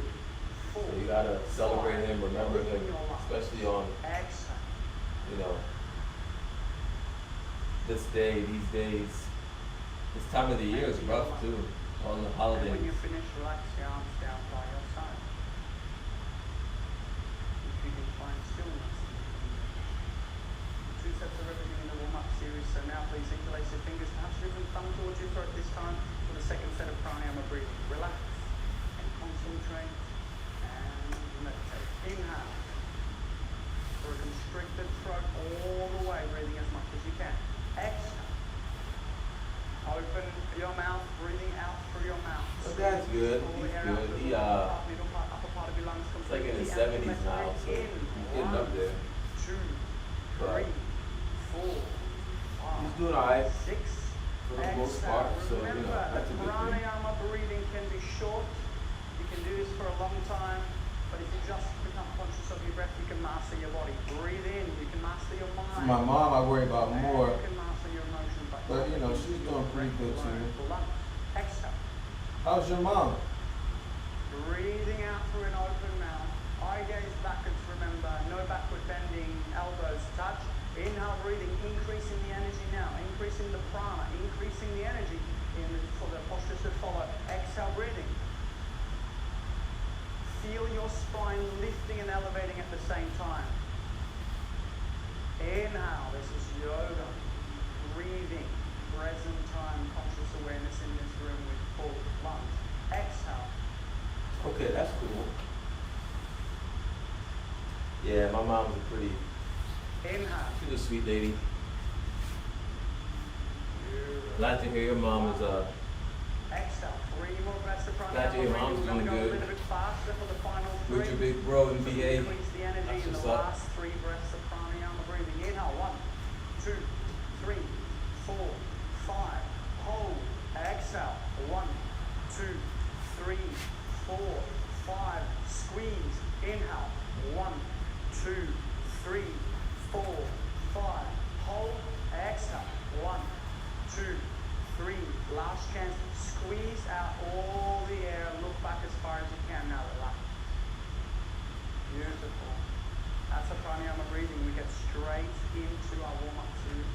4. So you gotta celebrate him, remember him, In your lungs. especially on, Exhale. you know, this day, these days. This time of the year is rough too. On the And when holidays. you finish, relax your arms down by your side. If you can find stillness. 2 sets of everything in the warm-up series. So now please interlace your fingers, perhaps even thumb towards your throat this time for the second set of pranayama breathing. Relax and concentrate and meditate. Inhale. For a constricted throat all the way, breathing as much as you can. Exhale. Open your mouth, breathing out through your mouth. So that's good. Pull the He's air out good. through He the top, middle part, upper part of your lungs it's like in his completely. 70s now, so In. he's getting up there. 2, But 3, 4, 5. he's doing alright 6. for the most part. So you Remember, know, that's a good thing. pranayama breathing can be short. You can do this for a long time. But if you just become conscious of your breath, you can master your body. Breathe in, you can master your mind. For my mom, I worry about And more. you can master your emotions. But, you know, she's doing pretty good, too. Exhale. How's your mom? Breathing out through an open mouth. Eye gaze backwards, remember. No backward bending. Elbows touch. Inhale, breathing. Increasing the energy now. Increasing the prana. Increasing the energy for the postures that follow. Exhale, breathing. Feel your spine lifting and elevating at the same time. Inhale. This is yoga. Breathing. Present time. Conscious awareness in this room with full lungs. Exhale. Okay, that's cool. Yeah, my mom's a pretty, Inhale. she's a sweet lady. Beautiful. Glad to hear your mom is Exhale. 3 more breaths of pranayama. Glad to hear mom's We're gonna doing go good. a little bit faster for the final 3. with your big bro in So BA. increase the energy That's in the what's up. last 3 breaths of pranayama breathing. Inhale. 1, 2, 3, 4, 5. Hold. Exhale. 1, 2, 3, 4, 5. Squeeze. Inhale. 1, 2, 3, 4, 5. Hold. Exhale. 1, 2, 3. Last chance. Squeeze out all the air. Look back as far as you can. Now relax. Beautiful. That's a pranayama breathing. We get straight into our warm-up series.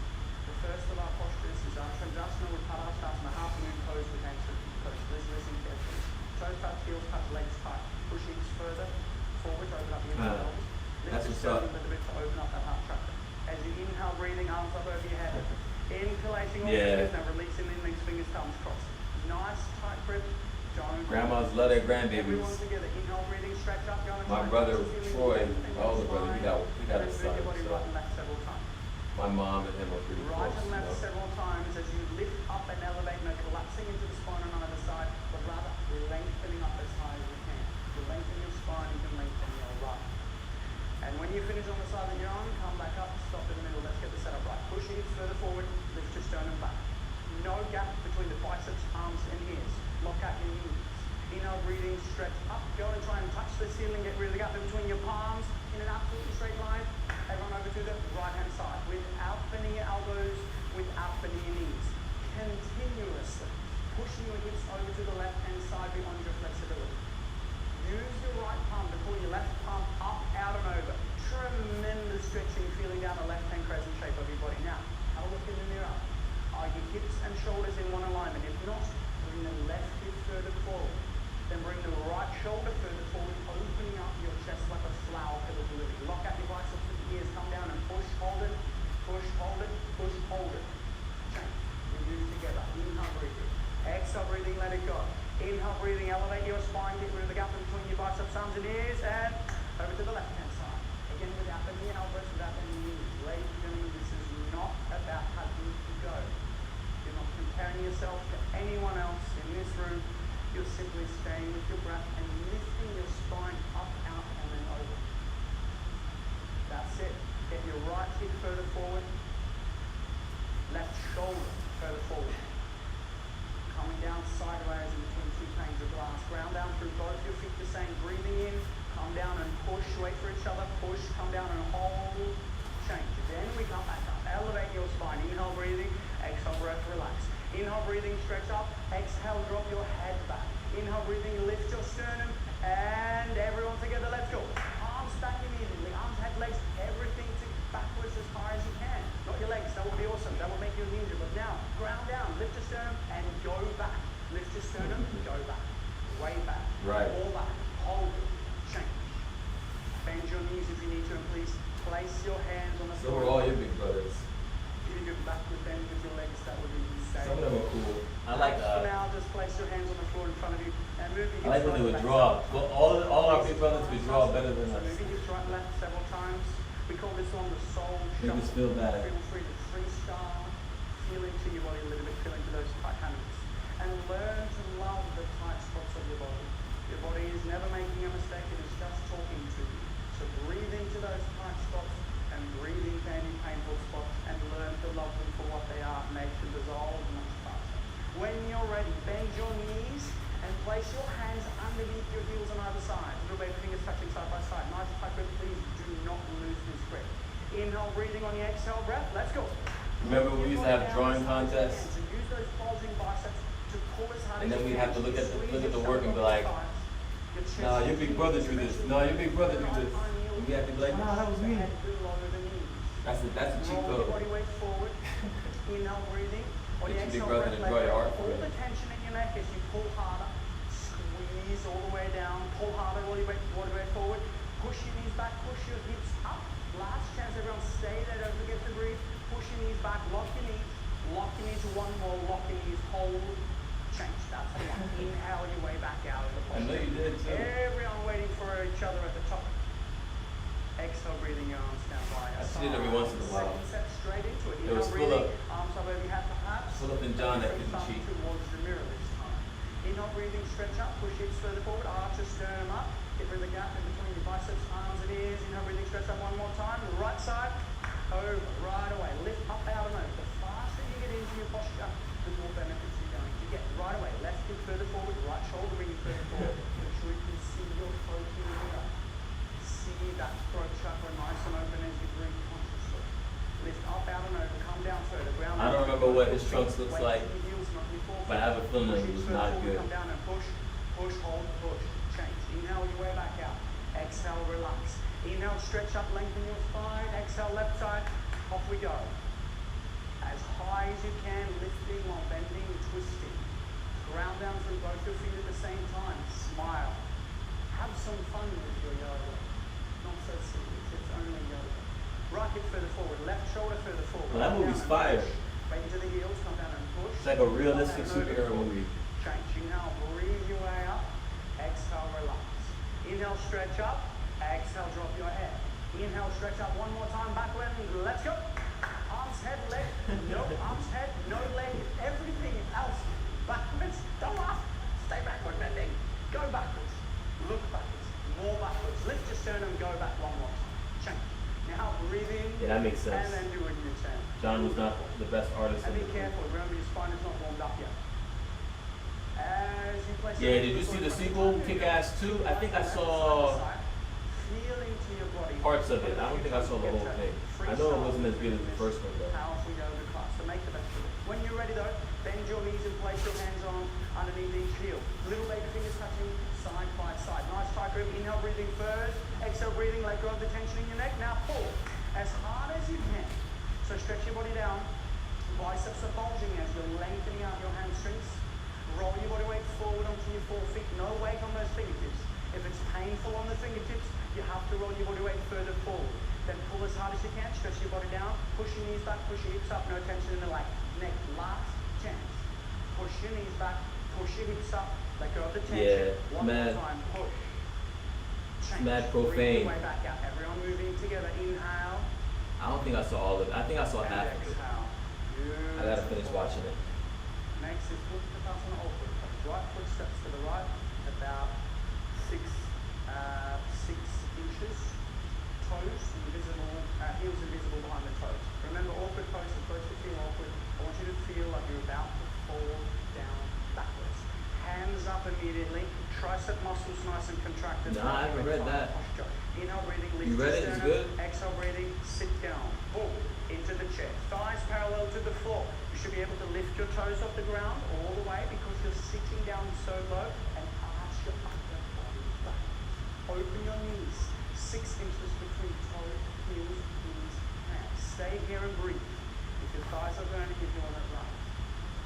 The first of our postures is our Chandrasana with Padahastasana, half moon pose with hands pose. Please listen carefully. Toes touch, heels touch, legs tight. Push hips further forward, open up the inner elbows. That's Lift what's your up. sternum a little bit to open up that heart chakra. As you inhale, breathing, arms up over your head. Inhalating all Yeah. fingers, now releasing index fingers, thumbs crossed. Nice tight grip. Don't Grandmas love their Everyone grandbabies. together, inhale, breathing, stretch up, go My brother Troy, my older brother, he got a and son. move your body So right and left several times. my mom and him are pretty Right close. and You left know. several times as you lift up and elevate, no collapsing into the spine on either side, but rather lengthening up as high as you can. To lengthen your spine, you can lengthen your right. And when you finish on the side that you're on, come back up, stop in the middle. Let's get the setup right. Push your hips further forward, lift your sternum back. No gap between the biceps, arms, and ears. Lock out your knees. Inhale, breathing, stretch up. Go and try and touch the ceiling, get rid of the gap in between your palms in an absolutely straight line. Everyone over to the right hand side without bending your elbows, without bending your knees. Continuously pushing your hips over to the left hand side beyond your flexibility. Use your right palm to pull your left palm up, out and over. Tremendous stretching, feeling down the left hand crescent shape of your body. Now, have a look in the mirror. Are your hips and shoulders in one alignment? If not, bring the left hip further forward. Then bring the right shoulder further forward, opening up your chest like a flower petal lily. Lock out your biceps with the ears, come down and push, hold it, push, hold it, push, hold it. Change. Review together. Inhale, breathing. Exhale, breathing, let it go. Inhale, breathing, elevate your spine, get rid of the gap in between your biceps, arms and ears, and over to the left hand side. Again, without bending your elbows, without bending your knees. Ladies and gentlemen, this is not about how deep you go. You're not comparing yourself to anyone else in this room. You're simply staying with your breath and lifting your spine up, out, and then over. That's it. Get your right hip further forward. Left shoulder further forward. Coming down sideways in between two panes of glass. Ground down through both your feet the same. Breathing in. Come down and push. Wait for each other. Push. Come down and hold. Change. Then we come back up. Elevate your spine. Inhale, breathing. Exhale, breath, relax. Inhale, breathing, stretch up. Exhale, drop your head back. Inhale, breathing, lift your sternum. And everyone together, let's go. Arms back immediately. Arms, head, legs, everything to backwards as far as you can. Not your legs, that would be awesome. That will make you a ninja. But now, ground down, lift your sternum and go back. Lift your sternum, go back. Way back. Right. All back. Hold it. Change. Bend your knees if you need to, and please place your hands on the So floor. are all your big brothers. Give you a backward bend with your legs, that would be insane. Some of them are cool. I like For now, just place your hands on the floor in front of you and move your hips I like when they right would and draw. left. Well, all our big brothers would draw better than So us. move your hips right and left several times. We call this one the soul Make us shuffle. feel bad. Feel free to freestyle, feel into your body a little bit, feel into those tight hands. And learn to love the tight spots of your body. Your body is never making a mistake, it is just talking to you. So breathe into those tight spots and breathe into any painful spots and learn to love them for what they are. Make them dissolve much faster. When you're ready, bend your knees and place your hands underneath your heels on either side. A little bit of fingers touching side by side. Nice tight grip, please do not lose this grip. Inhale, breathing on the exhale breath. Let's go. Remember we used to have drawing contests? So use those bulging biceps to pull as hard And as then you we'd can. have to look at the Squeeze work and be yourself like, up your chest nah, your big brother drew this. No, your big brother drew this. And we have to be like, nah, that was me. That's a cheat Roll your code. body weight forward. Inhale, breathing. On Get the your big exhale, brother breath, to let draw your go. art for All you. the tension in your neck as you pull harder. Squeeze all the way down. Pull harder, roll your weight forward. Push your knees back, push your hips up. Last chance, everyone stay there, don't forget to breathe. Push your knees back, lock your knees. Lock your knees, one more, lock your knees, hold. Change, that's the one. Inhale your way back out of the I know posture. you did too. Everyone waiting for each other at the top. Exhale, breathing your arms down by your I see it every side. once in a while. Second step straight into it. It was Inhale, full breathing, arms up over your head perhaps. Philip and John that Bring couldn't thumb cheat. towards the mirror this time. Inhale, breathing, stretch up, push hips further forward, arch your sternum up. Get rid of the gap in between your biceps, arms and ears. Inhale, breathing, stretch up one more time. Right side, over, right away. Lift up, out and over. The faster you get into your posture, the more benefits you're going to get. Right away, left hip further forward, right shoulder bringing further forward. Make sure you can see your throat in the mirror. See that throat chakra nice and open as you breathe consciously. Lift up, out and over, come down further. Ground I don't remember what his trunks looks Weight like, in your heels, not your forefoot. but I have a feeling it Push was hips not further good. forward, come down and push, push, hold, push. Change. Inhale your way back out. Exhale, relax. Inhale, stretch up, lengthen your spine. Exhale, left side. Off we go. As high as you can, lifting while bending, twisting. Ground down through both your feet at the same time. Smile. Have some fun with your yoga. Not so serious, it's only yoga. Right hip further forward, left shoulder further forward. Well, that Come movie's down and fire. push. Right into the heels, come down and push. It's like a realistic Come down and superhero over. movie. Change. Inhale, breathe your way up. Exhale, relax. Inhale, stretch up. Exhale, drop your head. Inhale, stretch up one more time, backward. Let's go. Arms, head, leg. No arms, head, no leg. Everything else. Backwards. Don't laugh. Stay backward bending. Go backwards. Look backwards. More backwards. Lift your sternum. Go back one more time. Change. Now breathe in. Yeah, that makes sense. And then do it in your turn. John was not the best artist And in be the careful. Remember, your spine is not warmed up yet. As you place Yeah, your did you foot see in the front of sequel, you, Kick-Ass 2? I think I right, saw side to side. Feel into your body. parts of it. I don't think I saw the whole thing. I know it wasn't as good as the first one though. Powerful yoga class. So make the best of it. When you're ready though, bend your knees and place your hands on underneath each heel. Little baby fingers touching side by side. Nice tight grip. Inhale, breathing first. Exhale, breathing. Let go of the tension in your neck. Now pull as hard as you can. So stretch your body down. Biceps are bulging as you're lengthening out your hamstrings. Roll your body weight forward onto your 4 feet. No weight on those fingertips. If it's painful on the fingertips, you have to roll your body weight further forward. Then pull as hard as you can. Stretch your body down. Push your knees back. Push your hips up. No tension in the leg. Neck. Last chance. Push your knees back. Push your hips up. Let go of the tension. Yeah, One mad- more time. Push. Change. mad Breathe profane. your way back out. Everyone moving together. Inhale. I don't think I saw all of it. I think I saw And half of it. exhale. I gotta finish watching it. Next is foot to pass on all foot. Right foot steps to the right, about 6 inches. Toes invisible, heels invisible behind the toes. Remember, awkward pose is supposed to feel awkward. I want you to feel like you're about to fall down backwards. Hands up immediately. Tricep muscles nice and contracted. Nah, I haven't read that. Posture. Inhale, breathing, lift You read your it? It's sternum. good? Exhale, breathing, sit down. Pull into the chest. Thighs parallel to the floor. You should be able to lift your toes off the ground all the way because you're sitting down so low and arch your upper body back. Open your knees. 6 inches between toe, heels, knees, hands. Stay here and breathe. If your thighs are burning, you're doing it right.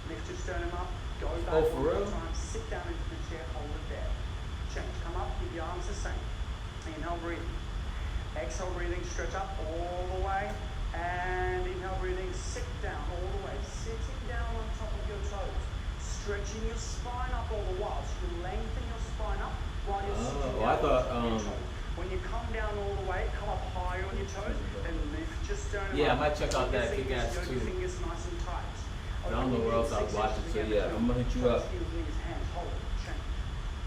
Lift your sternum up. Go back Oh, for one more real? time. Sit down into the chair. Hold it there. Change. Come up. Keep your arms the same. Inhale, breathing. Exhale, breathing. Stretch up all the way. And inhale, breathing. Sit down all the way. Sitting down on top of your toes. Stretching your spine up all the while. So you lengthen your spine up while you're sitting Oh, down I thought, on top of your toes. When you come down all the way, come up higher on your toes, and lift your sternum Yeah, I up. might check out Keep your that fingers, Kick-Ass yoke your 2. fingers nice and tight. I don't know where else I was watching, so yeah, I'm gonna hit you up. Heels, knees, hands, hold it, change.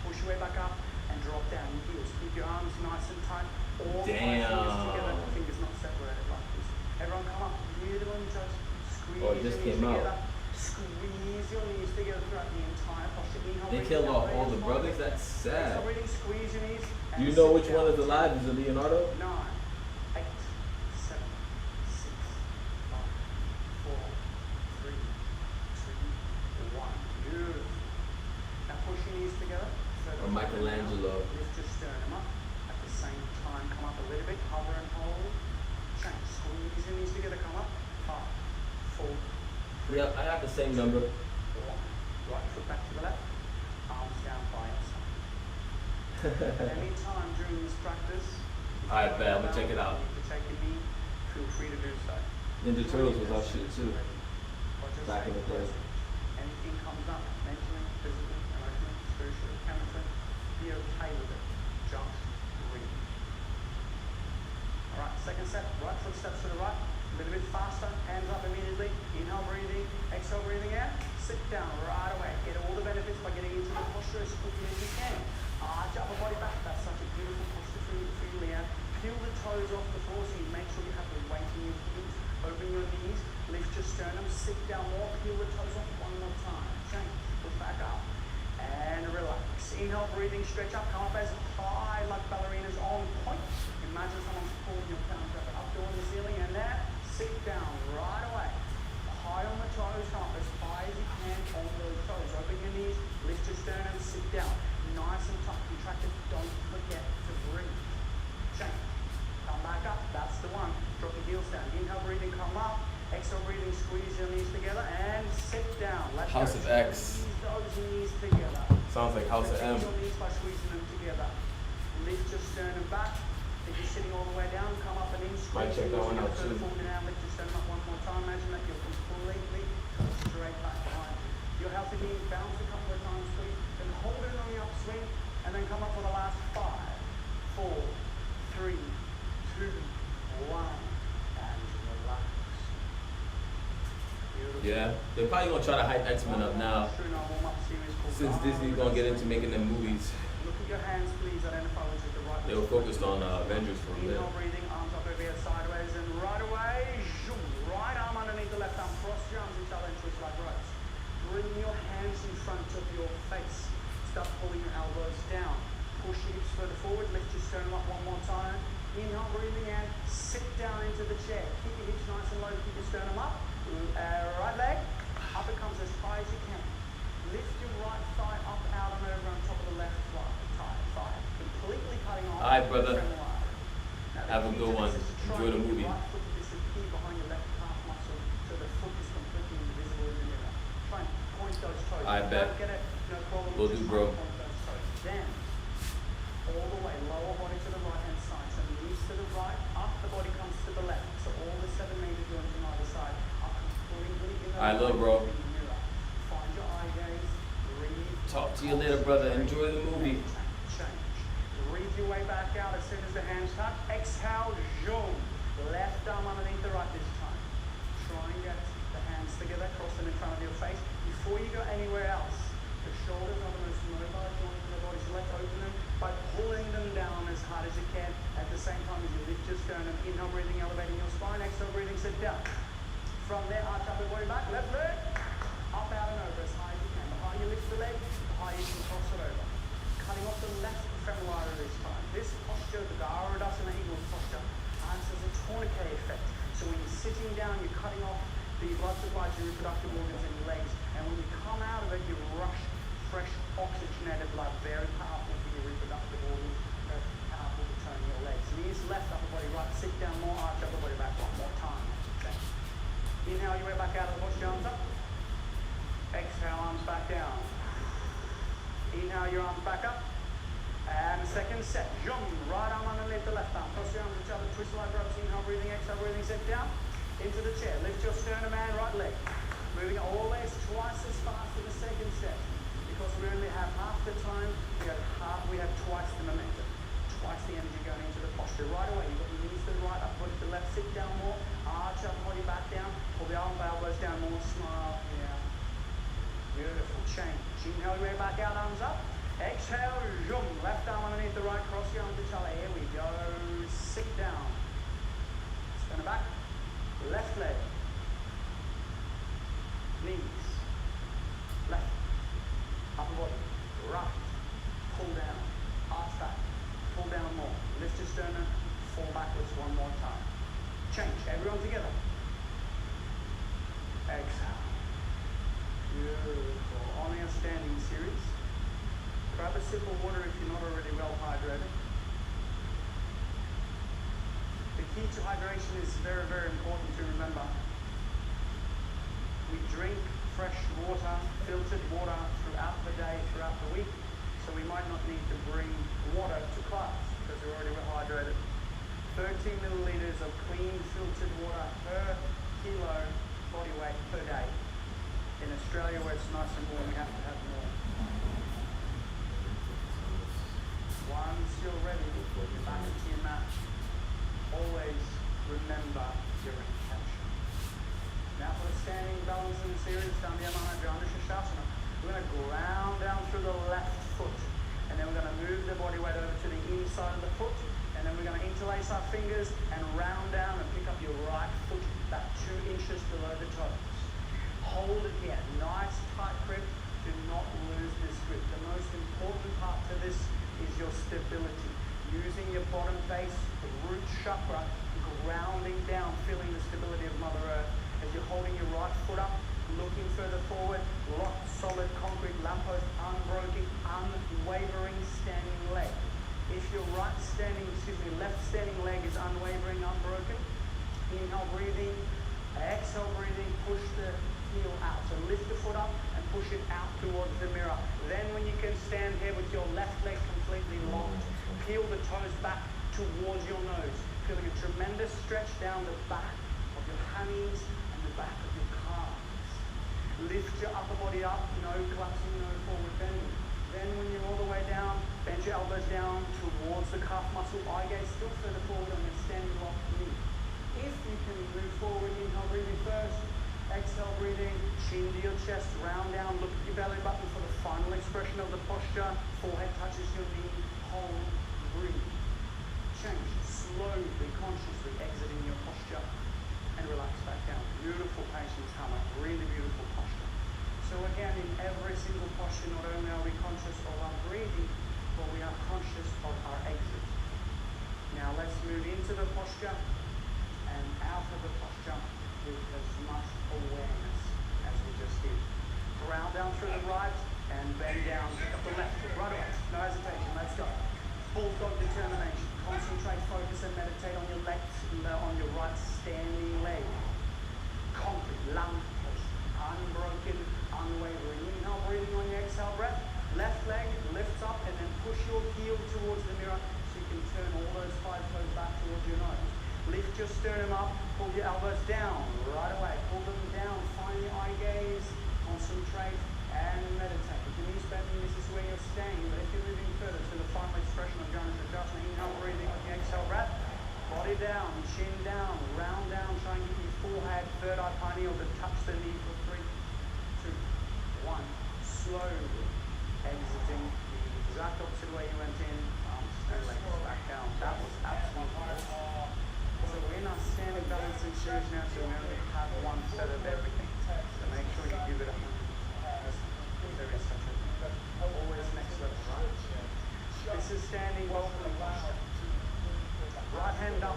Push your way back up and drop down your heels. Keep your arms nice and tight. All 5 fingers together, Damn. fingers not separated like this. Everyone come up, really on your toes. Squeeze Oh, it just your knees came out. together. Squeeze your knees together throughout the entire posture. Inhale, They breathe killed down, off all raise the one brothers. leg. That's Exhale, sad. breathing, squeeze your knees. Do and you know sit which one down. is alive? Is it Leonardo? 9, 8, 7, 6, 5, 4, 3, 2, 1. Beautiful. Now push your knees together. Or Michelangelo. Lift your sternum up. At the same time, come up a little bit. Hover and hold. Change. Squeeze your knees together. Come up. 5, 4, Yep, I have the same number. 1. Right foot back to the left. Arms down by your side. Any time during this practice, if Alright, you bet, I'm feel gonna check it out. you need to take a knee, feel free to do so. Ninja Turtles was our shit too. Or just Back in stay the day. present. Anything comes up, mentally, physically, emotionally, spiritually, chemically, be okay with it. Just breathe. Alright, second set, right foot steps to the right, a little bit faster, hands up immediately, inhale breathing, exhale breathing out, sit down right away. Get all the benefits by getting into the posture as quickly as you can. Arch upper body back, that's such a beautiful posture for you, Leanne. Peel the toes off the floor so you make sure you have the weight in your heels. Open your knees, lift your sternum, sit down more, peel the toes off one more time. Change, push back up, and relax. Inhale, breathing, stretch up, come up as high like ballerinas on point. Imagine someone's pulling your crown up towards the ceiling, and then sit down right away. High on the toes, come up as high as you can on those toes. Open your knees, lift your sternum, sit down. Nice and tight, contracted, don't forget to breathe. Change. Come back up, that's the one. Drop your heels down. Inhale, breathing, come up. Exhale, breathing, squeeze your knees together and sit down. Let House go. of X. Squeeze those knees together. Sounds like House of M. Protect your knees by squeezing them together. Lift your sternum back. If you're sitting all the way down, come up and in. Might check that one out Further too. forward now, lift your sternum up one more time. Imagine that you're completely straight back behind. Your healthy knee, bounce a couple of times, please. Then hold it on the upswing, and then come up for the last 5, 4, 3, 2, 1, and relax. Beautiful. Yeah, they're probably gonna try to hype X-Men up now, since Disney's gonna get into making them movies. Look at your hands, please. Identify which is the right. They were focused on Avengers for a bit. Inhale, breathing, arms up over here, sideways, and right away. Zoom. Right arm underneath the left arm. Cross your arms each other and twist like ropes. Bring your hands in front of your face. into the chair. Keep your hips nice and low, keep your sternum up. Right leg, up it comes as high as you can. Lift your right thigh up, out and over on top of the left thigh. Completely cutting off. All right, brother. the femoral artery. Now, the Have a key good to one. this is to try Enjoy the and get movie. your right foot to disappear behind your left calf muscle so the foot is completely invisible in the mirror. Try and point those toes. I If you bet. don't get it, no problem. Will just do, try bro. and point those toes. Then, all the way, lower body to the right hand side. So knees to the right, up, the body comes to the left. So all the 7 major joints on either side are completely in the I love, bro. mirror. Find your eye gaze, breathe. Talk to you later, brother. Enjoy the movie. Change. Breathe your way back out as soon as the hands touch. Exhale, zoom. Left arm underneath the right this time. Try and get the hands together, cross them in front of your face. Before you go anywhere else, the shoulders are the most mobile joint in the body, so let's open them by pulling them down as hard as you can. At the same time as you lift your sternum, inhale, breathing, elevating your spine. Exhale, breathing, sit down. From there, arch up the body back, left leg, up, out and over as high as you can. The higher you lift the leg, the higher you can cross it over. Cutting off the left femoral artery this time. This posture, the Garudasana Eagles posture, acts as a tourniquet effect. So when you're sitting down, you're cutting off the blood supply to your reproductive organs in your legs. And when you come out of it, you rush fresh oxygenated blood. Very powerful for your reproductive organs. Very powerful to turn your legs. Knees left, upper body right. Sit down more, arch upper body back. One more time. Okay. Inhale your way back out of the posture, arms up. Exhale, arms back down. Inhale your arms back up. And second set. Jump. Right arm underneath the left arm. Cross your arms each other. Twist like ropes. Inhale, breathing. Exhale, breathing. Sit down. Into the chair. Lift your sternum and right leg. Moving always twice as fast as the second set. Because we only have half the time, we have twice the momentum. Twice the energy going into the posture. Right away, you've got your knees to the right, upward to the left. Sit down more. Arch up, body back down. Pull the elbows down more. Smile. Yeah. Beautiful. Change. Inhale your way back out, arms up. Exhale, zoom. Left arm underneath the right, cross your arms each other. Here we go. Sit down. Stand back. Left leg. Knees. Left. Upper body. Right. Pull down. Arch back. Pull down more. Lift your sternum. Fall backwards one more time. Change. Everyone together. Exhale. Beautiful. On our standing series. Grab a sip of water if you're not already well hydrated. The key to hydration is very, very important to remember. We drink fresh water, filtered water throughout the day, throughout the week, so we might not need to bring water to class because we're already well hydrated. 13 milliliters of clean filtered water per kilo body weight per day. In Australia, where it's nice and warm, we have to have more. Once you're ready, you're back into your mat. Always remember your intention. Now for the standing balancing series, Dandiyamana Shasana. We're going to ground down through the left foot. And then we're going to move the body weight over to the inside of the foot. And then we're going to interlace our fingers and round down and pick up your right foot about 2 inches below the toes. Hold it here. Nice tight grip. Do not lose this grip. The most important part to this is your stability. Using your bottom base, the root chakra, grounding down, feeling the stability of Mother Earth. As you're holding your right foot up, looking further forward, locked, solid, concrete, lamppost, unbroken, unwavering standing leg. If your left standing leg is unwavering, unbroken, inhale, breathing, exhale, breathing, push the heel out. So lift the foot up and push it out towards the mirror. Then when you can stand here with your left leg completely locked, peel the toes back towards your nose, feeling a tremendous stretch down the back of your hammies and the back of your calves. Lift your upper body up, no collapsing, no forward bending. Then when you're all the way down, bend your elbows down towards the calf muscle, eye gaze still further forward on your standing locked knee. If you can move forward, inhale, breathing first. Exhale, breathing, chin to your chest, round down, look at your belly button for the final expression of the posture. Forehead touches your knee, hold, breathe. Change, slowly, consciously exiting your posture and relax back down. Beautiful patience, Hama, really beautiful posture. So again, in every single posture, not only are we conscious of our breathing, but we are conscious of our exit. Now let's move into the posture and standing leg. Concrete, lung post, unbroken, unwavering. Inhale, breathing on your exhale breath. Left leg lifts up and then push your heel towards the mirror so you can turn all those 5 toes back towards your nose. Lift your sternum up, pull your elbows down right away. Pull them down, find your eye gaze, concentrate and meditate. If your knees bending, this is where you're staying, but if you're moving further to the final expression of Janu Sirsasana, inhale, breathing on your exhale breath. Body down, chin down, round down, try and get your forehead, third eye pineal to touch the knee for 3, 2, 1. Slowly exiting the exact opposite way you went in, arms and legs back down. That was absolutely awesome. So we're in our standing balancing series now, so we only have 1 set of everything. So make sure you give it 100%. There is such a thing. Always next level, right? This is standing open. Right hand up,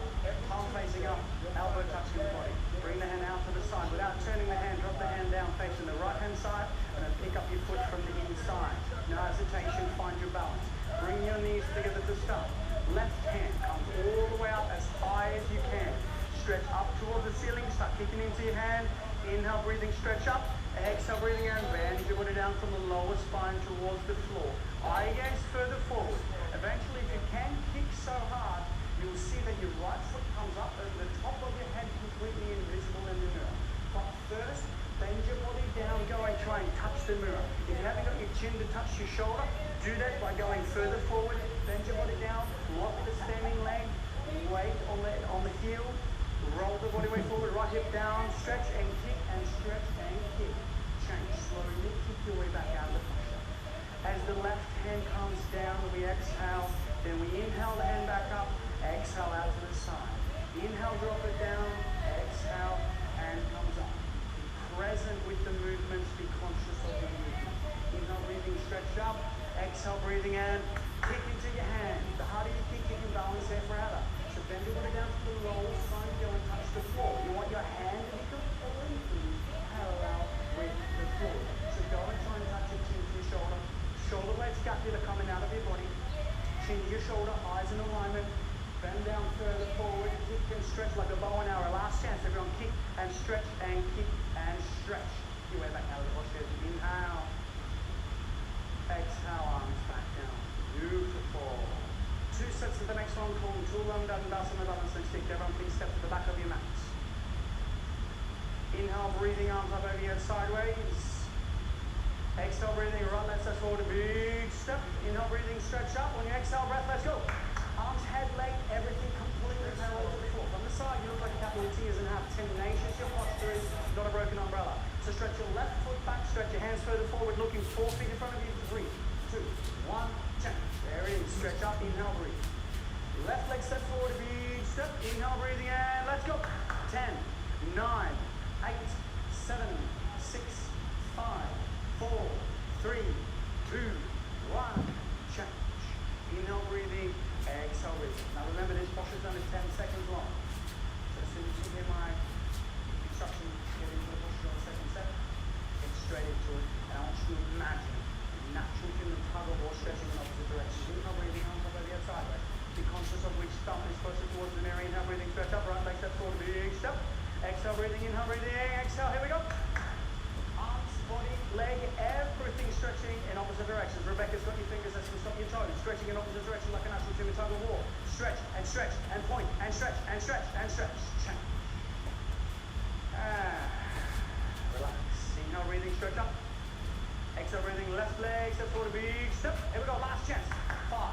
palm facing up, elbow touching the body. Bring the hand out to the side without turning the hand. Drop the hand down facing the right hand side and then pick up your foot from the inside. No hesitation, find your balance. Bring your knees together to start. Left hand comes all the way up as high as you can. Stretch up towards the ceiling, start kicking into your hand. Inhale, breathing, stretch up. Exhale, breathing out, bend your body down from the lower spine towards the floor. Eye gaze further forward. Eventually, if you can kick so hard, you'll see that your right foot comes up over the top of your head, completely invisible in the mirror. But first, bend your body down, go and try and touch the mirror. If you haven't got your chin to touch your shoulder, do that by going further forward. Bend your body down, lock the standing leg, weight on the heel, roll the body weight forward, right hip down, stretch and kick and stretch and kick. Change slowly, kick your way back out of the posture. As the left hand comes down, we exhale, then we inhale the hand back up. Exhale out to the side. Inhale, drop it down. Exhale, hand comes up. Be present with the movements. Be conscious of the movement. Inhale, breathing, stretch up. Exhale, breathing in. Kick into your hand. The harder you kick, you can balance there forever. So bend your body down to the lower spine. Go and touch the floor. You want your hand to be completely parallel with the floor. So go and try and touch your chin to your shoulder. Shoulder blades scapula coming out of your body. Chin to your shoulder, eyes in alignment. Bend down further forward, kick and stretch like a bow and arrow. Last chance, everyone, kick and stretch and kick and stretch. Your way back out of the posture. Inhale. Exhale, arms back down. Beautiful. 2 sets of the next one called Tulam Dandasana Balancing Stick. Everyone, please step to the back of your mats. Inhale, breathing, arms up over your head sideways. Exhale, breathing, right leg steps forward, a big step. Inhale, breathing, stretch up. On your exhale breath, let's go. Arms, head, leg, everything completely parallel to the floor. From the side, you look like a couple of tears and have tenacious. Your posture is not a broken umbrella. So stretch your left foot back, stretch your hands further forward, looking 4 feet in front of you. 3, 2, 1, change. There it is. Stretch up, inhale, breathe. Left leg step forward, big step. Inhale, breathing, and let's go. 10, 9, 8, 7, 6, 5, 4, 3, 2, 1, change. Inhale, breathing. Exhale, breathing. Now remember, this posture is only 10 seconds long. So as soon as you hear my instruction, get into the posture on the second set, get straight into it. And I want you to imagine natural human tug of war stretching in opposite directions. Inhale, breathing, arms up over the outside way. Be conscious of which thumb is closer towards the mirror. Inhale, breathing, stretch up, right leg step forward, big step. Exhale, breathing, inhale, breathing, exhale, here we go. Arms, body, leg, everything stretching in opposite directions. Rebecca's got your fingers, that's going to stop your toes. Stretching in opposite directions like a natural human tug of war. Stretch and point and stretch and stretch and stretch. Change. Relax. Inhale, breathing, stretch up. Exhale, breathing, left leg, step forward, big step. Here we go, last chance. 5,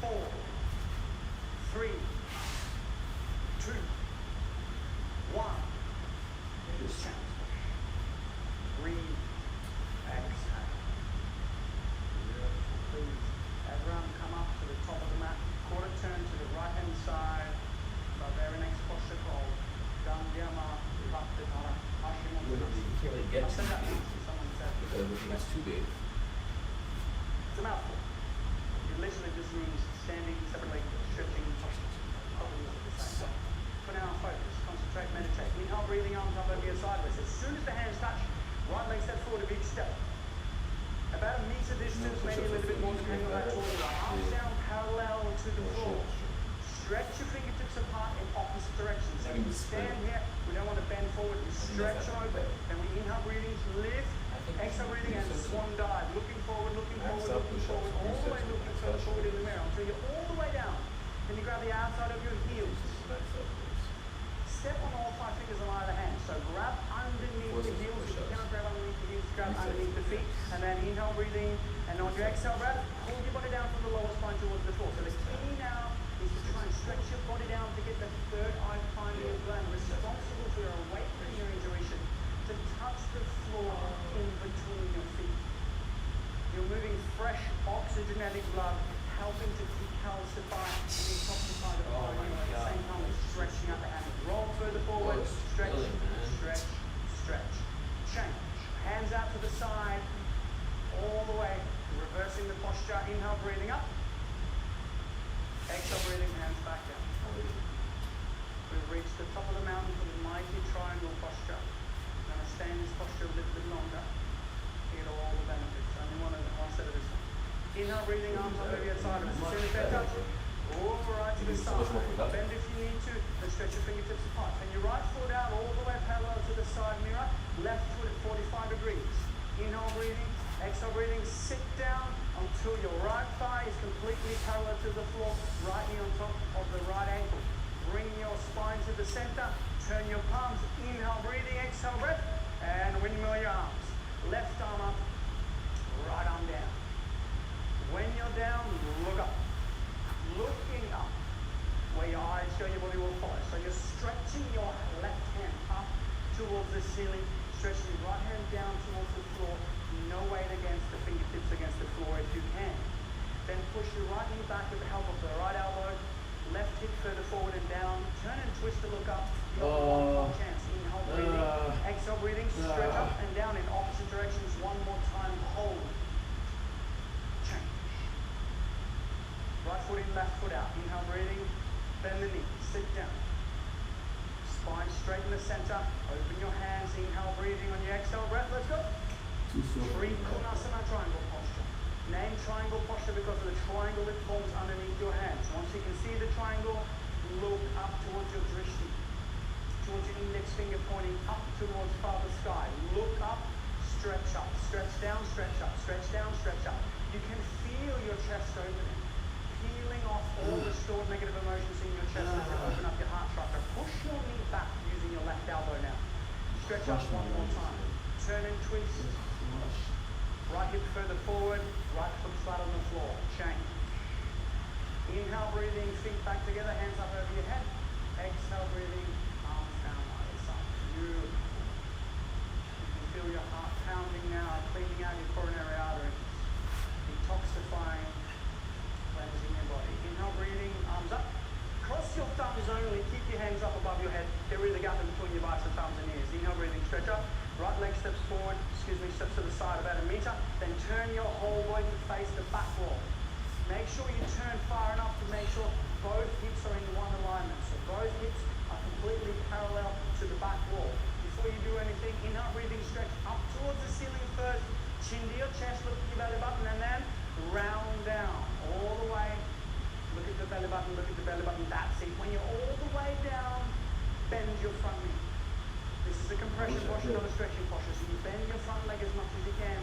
4, 3, 2, 1. Just chance. Breathe. Exhale. Please, everyone come up to the top of the mat. Quarter turn to the right hand side. So very next posture called Dandhyama Bhaktadhara Literally, you can't really get to Someone said because everything is too big. it's a mouthful. It literally just means standing separately, stretching, holding at the same time. For now, focus, concentrate, meditate. Inhale, breathing, arms up over your sideways. As soon as the hands touch, right leg step forward, a big step. About a meter distance, maybe a little bit more depending on how tall you are. Arms down parallel to the floor. Stretch your fingertips apart in opposite directions. is stand split. here, we don't want to bend forward, we think stretch that's and actually open. better. Then we inhale, breathing, lift, I think exhale, breathing, and push-ups swan dive. Looking forward, looking Max forward, up looking push-ups, forward, all the way biceps, looking max further up forward in the shoulders. mirror until you're all the way down. Then you grab the outside of your heels. Step on all 5 fingers on either hand. So grab underneath Forces the heels. If you push-ups. cannot grab underneath the heels, grab Reset underneath the feet. And then inhale, breathing. And on your exhale breath, pull your body down from the lower spine towards the floor. So the key now is to try and stretch your body down to get the third eye pineal gland responsible for your awakening your intuition to touch the floor in between your feet. You're moving fresh oxygenated blood, helping to decalcify and detoxify the Oh body my at the God. same time as stretching out the hand. Roll further forward, Oh, it's stretch, killing, man. stretch, stretch. Change. Hands out to the side, all the way, reversing the posture. Inhale, breathing up. Exhale, breathing, hands back down. We've reached the top of the mountain for the mighty triangle posture. I'm going to stay in this posture a little bit longer to get all the benefits. Only one set of this one. Inhale, breathing, arms on the outside of us. As soon as they touch, over right to the So much more side. productive. Bend if you need to, and stretch your fingertips apart. Turn your right foot out all the way parallel to the side mirror. Left foot at 45 degrees. Inhale, breathing. Exhale, breathing. Sit down until your right thigh is completely parallel to the floor, right knee on top of the right ankle. Bring your spine to the center. Turn your palms. Inhale, breathing. Exhale, breath. And windmill your arms. Left arm up. Right arm down. When you're down, look up. Looking up. Where your eyes go, your body will follow. So you're stretching your left hand up towards the ceiling. Stretching your right hand down towards the floor. No weight against the fingertips against the floor if you can. Then push your right knee back with the help of the right elbow. Left hip further forward and down. Turn and twist to look up. You have one more chance. Inhale, breathing. Exhale, breathing. Stretch up and down in opposite directions. One more time. Hold. Change. Right foot in, left foot out. Inhale, breathing. Bend the knee. Sit down. Spine straight in the center. Open your hands. Inhale, breathing on your exhale breath. Let's go. Trikonasana triangle posture. Name triangle posture because of the triangle it forms underneath your hands. Once you can see the triangle, look up towards your drishti, towards your index finger pointing up towards Father Sky. Look up, stretch down, stretch up, stretch down, stretch up. You can feel your chest opening, peeling off all the stored negative emotions in your chest as you open up your heart chakra. Push your knee back using your left elbow now. Stretch up one more time. Turn and twist. Right hip further forward, right foot flat on the floor. Change. Inhale, breathing, feet back together, hands up over your head. Exhale, breathing, arms down either side. Beautiful. You can feel your heart pounding now, cleaning out your coronary arteries, detoxifying, cleansing your body. Inhale, breathing, arms up. Cross your thumbs only, keep your hands up above your head. Get rid of the gap in between your bicep, thumbs and ears. Inhale, breathing, stretch up. Right leg steps forward, steps to the side about a meter. Then turn your whole body to face the back wall. Make sure you turn far enough to make sure both hips are in one alignment. So both hips are completely parallel to the back wall. Before you do anything, inhale, breathing, stretch up towards the ceiling first. Chin to your chest, look at your belly button, and then round down all the way. Look at the belly button, look at the belly button. That's it. When you're all the way down, bend your front knee. This is a compression posture, not a stretching posture. So you bend your front leg as much as you can.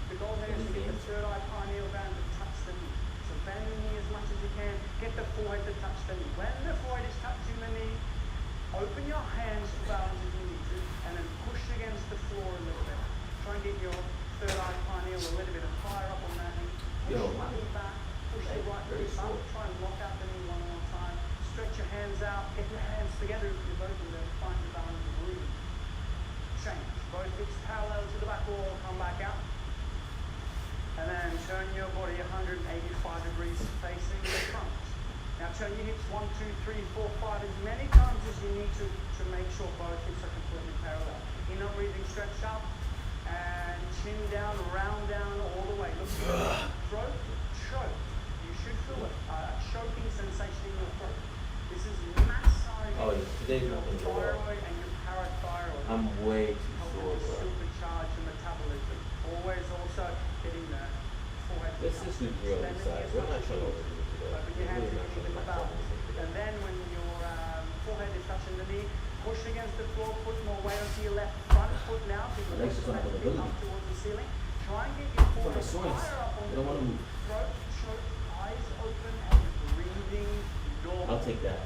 The goal here is to get the third eye pineal gland to touch the knee. So bend the knee as much as you can. Get the forehead to touch the knee. When the forehead is touching the knee, open your hands to balance if you need to, and then push against the floor a little bit. Try and get your third eye pineal a little bit higher up on that knee. Push your knee back. Push your right knee up. Try and lock out the knee one more time. Stretch your hands out. Get your hands together if you're both of them. Find your balance and breathe. Change. Both hips parallel to the back wall. Come back out. And then turn your body 185 degrees facing the front. Now turn your hips 1, 2, 3, 4, 5 as many times as you need to make sure both hips are completely parallel. Inner breathing, stretch up. And chin down, round down all the way. Look at your throat. Choke. You should feel a choking sensation in your throat. This is massaging today's your not gonna go well. thyroid and your parathyroid. I'm way too Helping sore, to bro. supercharge your metabolism. Always also getting the forehead. Let's just do drill Bend the knee inside. as We're much not as trying you to need. overdo it today. Open your We're hands really if not you trying need to the balance. And then when your forehead is touching touching the knee. Push against the floor, put more weight onto your left front foot now. So you Legs push are the left not feet gonna up move. towards the ceiling. Try and get your But forehead the soreness, higher up on they the don't wanna move. throat, choke, eyes open, and breathing normal. I'll take that.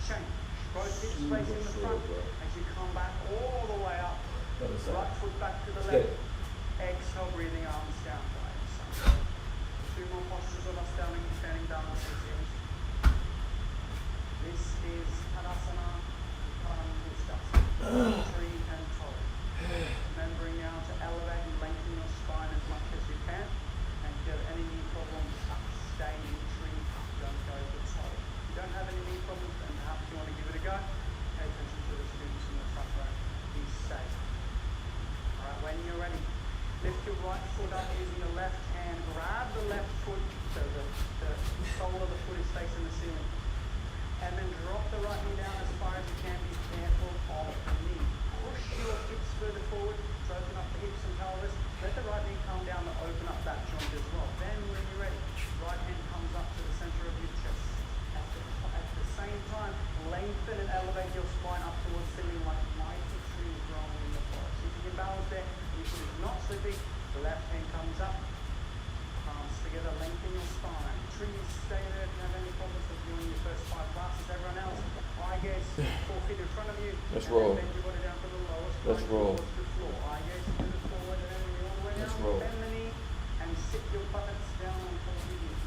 Change. Both hips facing the Super front sore, bro. as you come back all the way up. Other side. Right foot back to the Let's get left. it. Exhale, breathing arms down by your side. Two more postures of us standing down on the heels. This is Tadasana, Uttanasana, tree and toe. Remembering now to elevate and lengthen your spine as much as you can. And if you have any knee problems, stay in tree, don't go to toe. If you don't have any knee problems, then perhaps you want to give it a go. Pay attention to the students in the front row. Be safe. Alright, when you're ready, lift your right foot up using your left hand. Grab the left foot so the sole of the foot is facing the ceiling. And then drop the right knee down as far as you can. Be careful of the knee. Push your hips further forward to open up the hips and pelvis. Let the right knee come down to open up that joint as well. Then when you're ready, right hand comes up to the center of your chest. At the same time, lengthen and elevate your spine up towards the ceiling like mighty trees growing in the forest. If you can balance there, your foot is not slipping. The left hand comes up, palms together, lengthen your spine. Trees, stay there. If you have any problems with doing your first 5 classes, everyone else, eye gaze 4 feet in front of you. Let's and roll. Then bend your body down to the lowest Let's point roll. towards the floor. Eye gaze to the forward and then all the way Let's down. roll. Bend the knee and sit your buttocks down on top of your knees.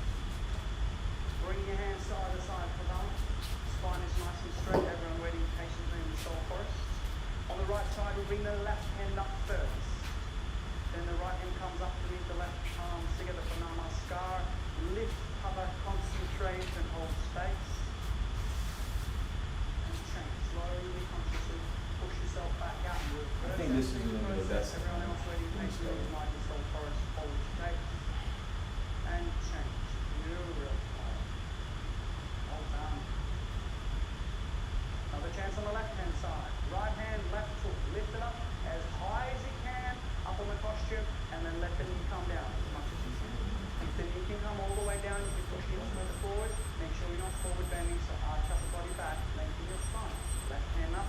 Bring your hands to either side for balance. Spine is nice and straight. Everyone waiting patiently in the soul forest. On the right side, we'll bring the left hand up first. Then the right hand comes up to meet the left arms together for Namaskar. Lift, hover, concentrate, and hold space. And change. Slowly, consciously push yourself back out and reverse. I think this is gonna be the best. Everyone else waiting patiently in the soul forest. Hold space. And change. Beautiful. Well done. Another chance on the left hand side. Right hand, left foot. Lift it up as high as you can, up on the posture, and then let the knee come down as much as you can. If the knee can come all the way down, you can push hips further forward. Make sure you're not forward bending, so arch up the body back, lengthen your spine. Left hand up,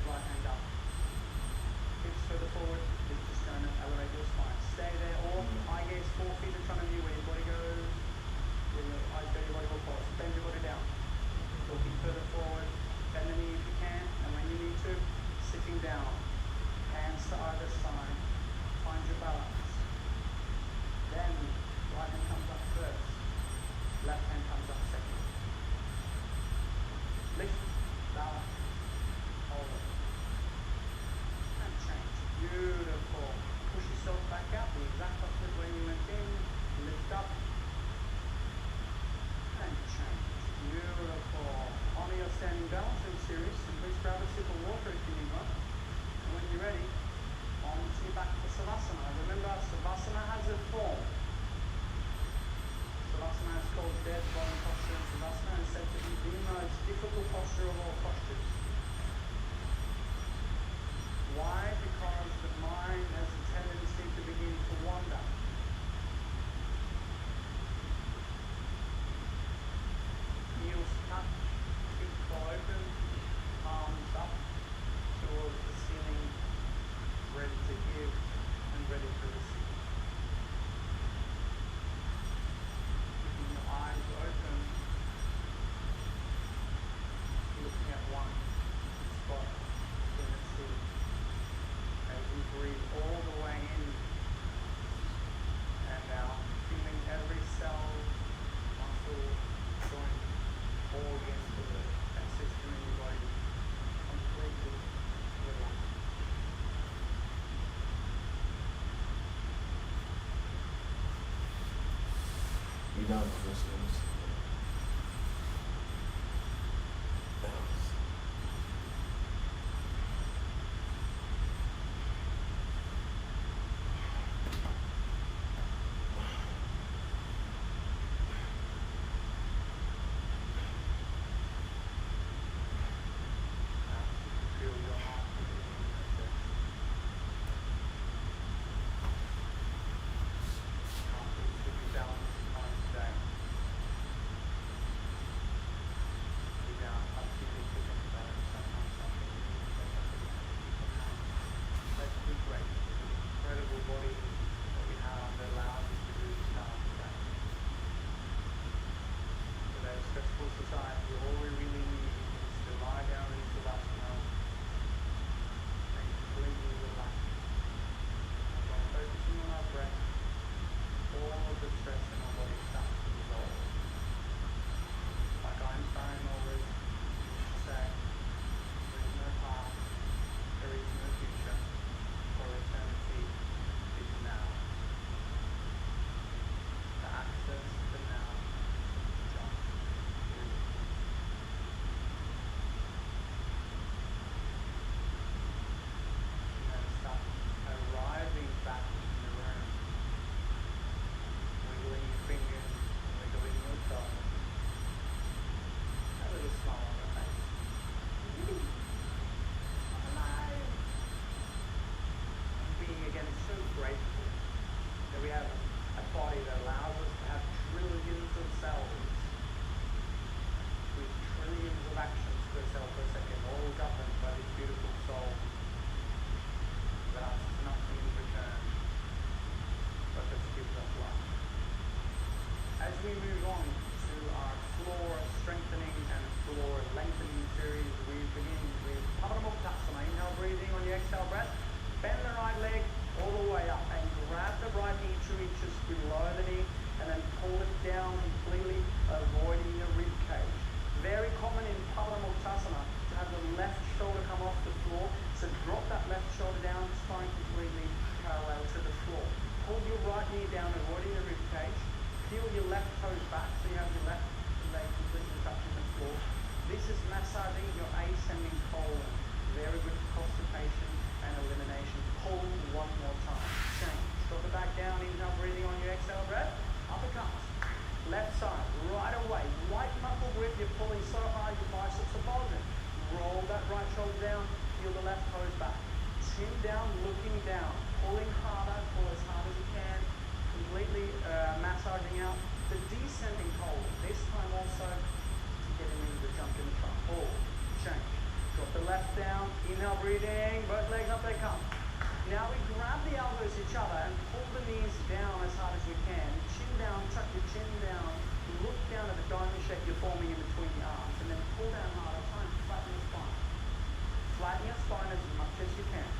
right hand up. Hips further forward, lift your sternum, elevate your spine. Stay there, or eye gaze 4 feet in front of you where your body goes, where your eyes go, your body will fall. Bend your body down. Looking further forward, bend the knee if you can, and when you need to, sitting down. Hands to either side. Find your balance. Then, right hand comes up first. Left hand comes up second. Lift, balance, hold it. And change. Beautiful. Push yourself back out, the exact opposite way you went in. Lift up. And change. Beautiful. Honor your standing balance and serious. And please grab a sip of water if you need one. And when you're ready, on to your back to Savasana. Remember, Savasana has a form. Savasana is called dead body posture, and Savasana is said to be the most difficult posture of all postures. Why? Because the mind has a tendency to begin to wander. Heels tucked, hips open, palms up towards the ceiling, ready to give and ready to receive. Keeping your eyes open, looking at one spot in the ceiling. As we breathe all the way in and out, feeling every cell, muscle, joint, organ, and system in your body completely relaxed. Be done with this things. Feel your heart beating in your chest. Heart should be balanced on today. chin down, looking down, pulling harder, pull as hard as you can, completely massaging out the descending hold. This time also getting into the jump in the front. Hold, change. Drop the left down, inhale, breathing, both legs up they come. Now we grab the elbows each other and pull the knees down as hard as we can. Chin down, tuck your chin down, look down at the diamond shape you're forming in between the arms, and then pull down harder, try and flatten your spine. Flatten your spine as much as you can.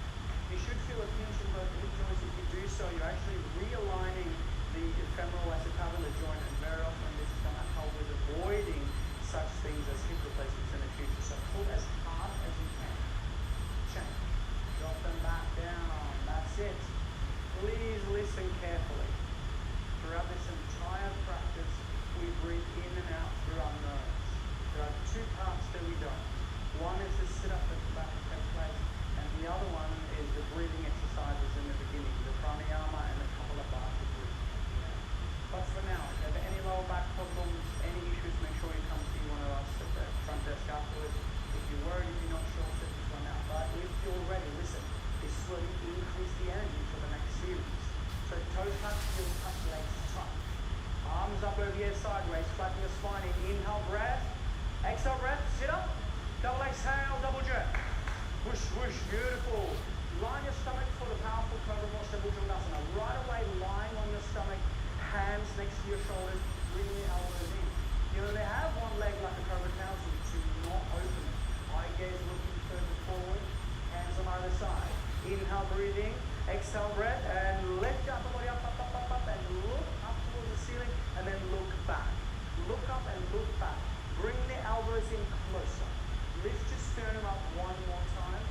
You should feel a pinch in both hip joints. If you do so, you're actually realigning the femoral acetabular joint, and very often this is going to help with avoiding such things as hip replacements in the future. So pull as hard as you can. Change. Drop them back down. That's it. Please listen carefully. Throughout this entire practice, we breathe in and out through our nose. There are two parts that we don't. One is the sit-up at the back takes place, and the other one is the breathing exercises in the beginning, the pranayama and the kapalabhati breathing. But for now, if you have any lower back problems, any issues, make sure you come see one of us at the front desk afterwards. If you're worried, if you're not sure, sit this one out. But if you're ready, listen, this will increase the energy for the next series. So toes touch, heels touch, legs touch. Arms up over your sideways, flatten your spine in. Inhale, breath. Exhale, breath. Sit up. Double exhale, double jerk. Whoosh, whoosh, beautiful. Line your stomach for the powerful Cobra Posture Bhujangasana. Right away, lying on your stomach, hands next to your shoulders, bring the elbows in. You know, they have one leg like a Cobra Council to not open it. Eye gaze looking further forward, hands on either side. Inhale, breathing. Exhale, breath, and lift up the body up, and look up towards the ceiling, and then look back. Look up and look back. Bring the elbows in closer. Lift your sternum up one more time.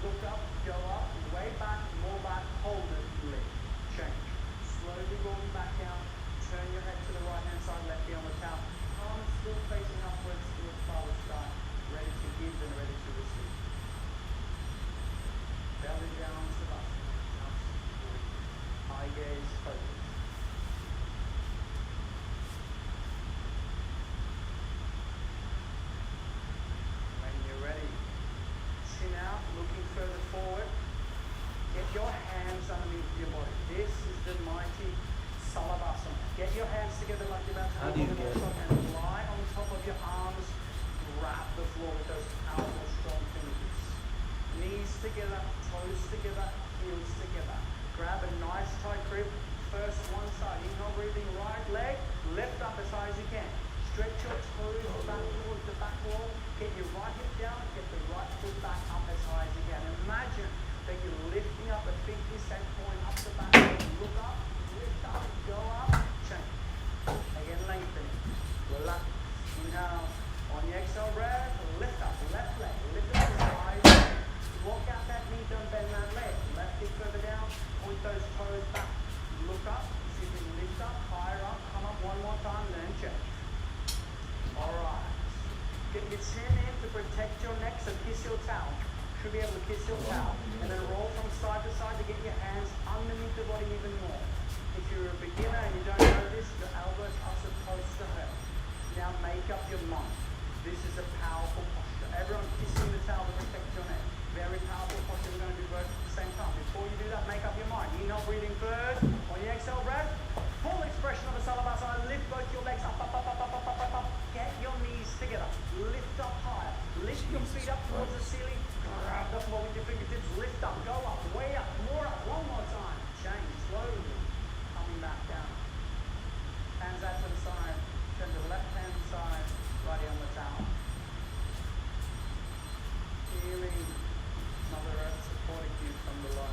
Look up, go up, way back, more back, hold it, lift. Change. Slowly rolling back down. Turn your head to the right hand side, left ear on the towel. Palms still facing upwards towards Father Sky. Ready to give and ready to receive. Belly down to the left. Eye gaze focus. When you're ready, chin out, looking further forward. Get your hands underneath your body. This is the mighty Salabhasana. Get your hands together like you're about to do and lie on top of your arms. Grab the floor with those powerful, strong fingers. Knees together, toes together, heels together. Grab a nice tight grip. First one side. Inhale, breathing, right leg. Lift up as high as you can. Stretch your toes back towards the back wall. Get your right hip down. Get the right foot back up as high as you can. Imagine that you're lifting up a big descent point up the back wall. Look up, lift up, go up, change. Again, lengthening. Relax. Inhale. On the exhale breath, lift up. Left leg. Lift up as high as you can. Walk out that knee, don't bend that leg. Left hip further down, point those toes back. Look up, see if you can lift up, higher up, come up one more time, then change. Alright. Get your chin in to protect your neck, so kiss your towel. Should be able to kiss your towel. And then roll from side to side to get your hands underneath the body even more. If you're a beginner and you don't know this, the elbows are supposed to hurt. Now make up your mind. This is a powerful posture. Everyone kissing the towel to protect your neck. Very powerful posture. We're going to do both at the same time. Before you do that, make up your mind. Inhale, breathing first. On the exhale breath, full expression of the Salabhasana. Lift both your legs up, up, up, up, up, up, up, up, up. Get your knees together. Lift up higher. Lift your feet up towards the ceiling. Grab the floor with your fingertips. Lift up. Go up. Way up. More up. One more time. Change slowly. Coming back down. Hands out to the side. Turn to the left hand side. Righty on the towel. Feeling Mother Earth supporting you from below,